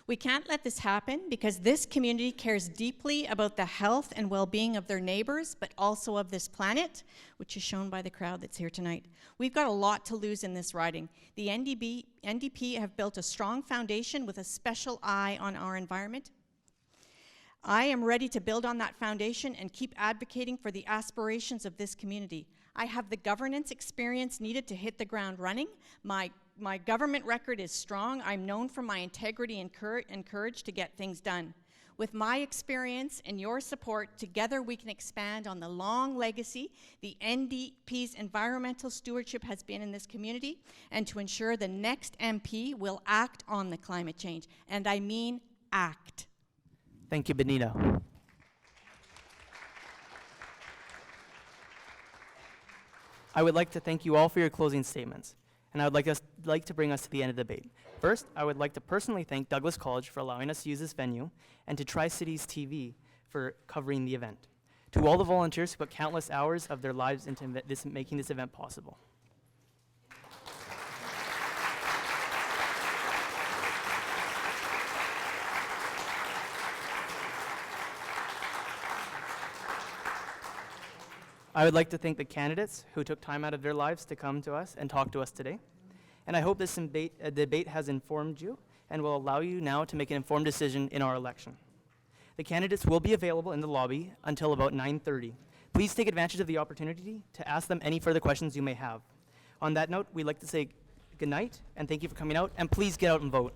We can't let this happen because this community cares deeply about the health and well-being of their neighbors, but also of this planet, which is shown by the crowd that's here tonight. We've got a lot to lose in this riding. The NDP have built a strong foundation with a special eye on our environment. I am ready to build on that foundation and keep advocating for the aspirations of this community. I have the governance experience needed to hit the ground running. My government record is strong. I'm known for my integrity and courage to get things done. With my experience and your support, together we can expand on the long legacy the NDP's environmental stewardship has been in this community, and to ensure the next MP will act on the climate change. And I mean act. Thank you, Benito. I would like to thank you all for your closing statements, and I would like to bring us to the end of the debate. First, I would like to personally thank Douglas College for allowing us to use this venue, and to TriCities TV for covering the event. To all the volunteers who put countless hours of their lives into making this event possible. I would like to thank the candidates who took time out of their lives to come to us and talk to us today. And I hope this debate has informed you and will allow you now to make an informed decision in our election. The candidates will be available in the lobby until about 9:30. Please take advantage of the opportunity to ask them any further questions you may have. On that note, we'd like to say good night and thank you for coming out, and please get out and vote.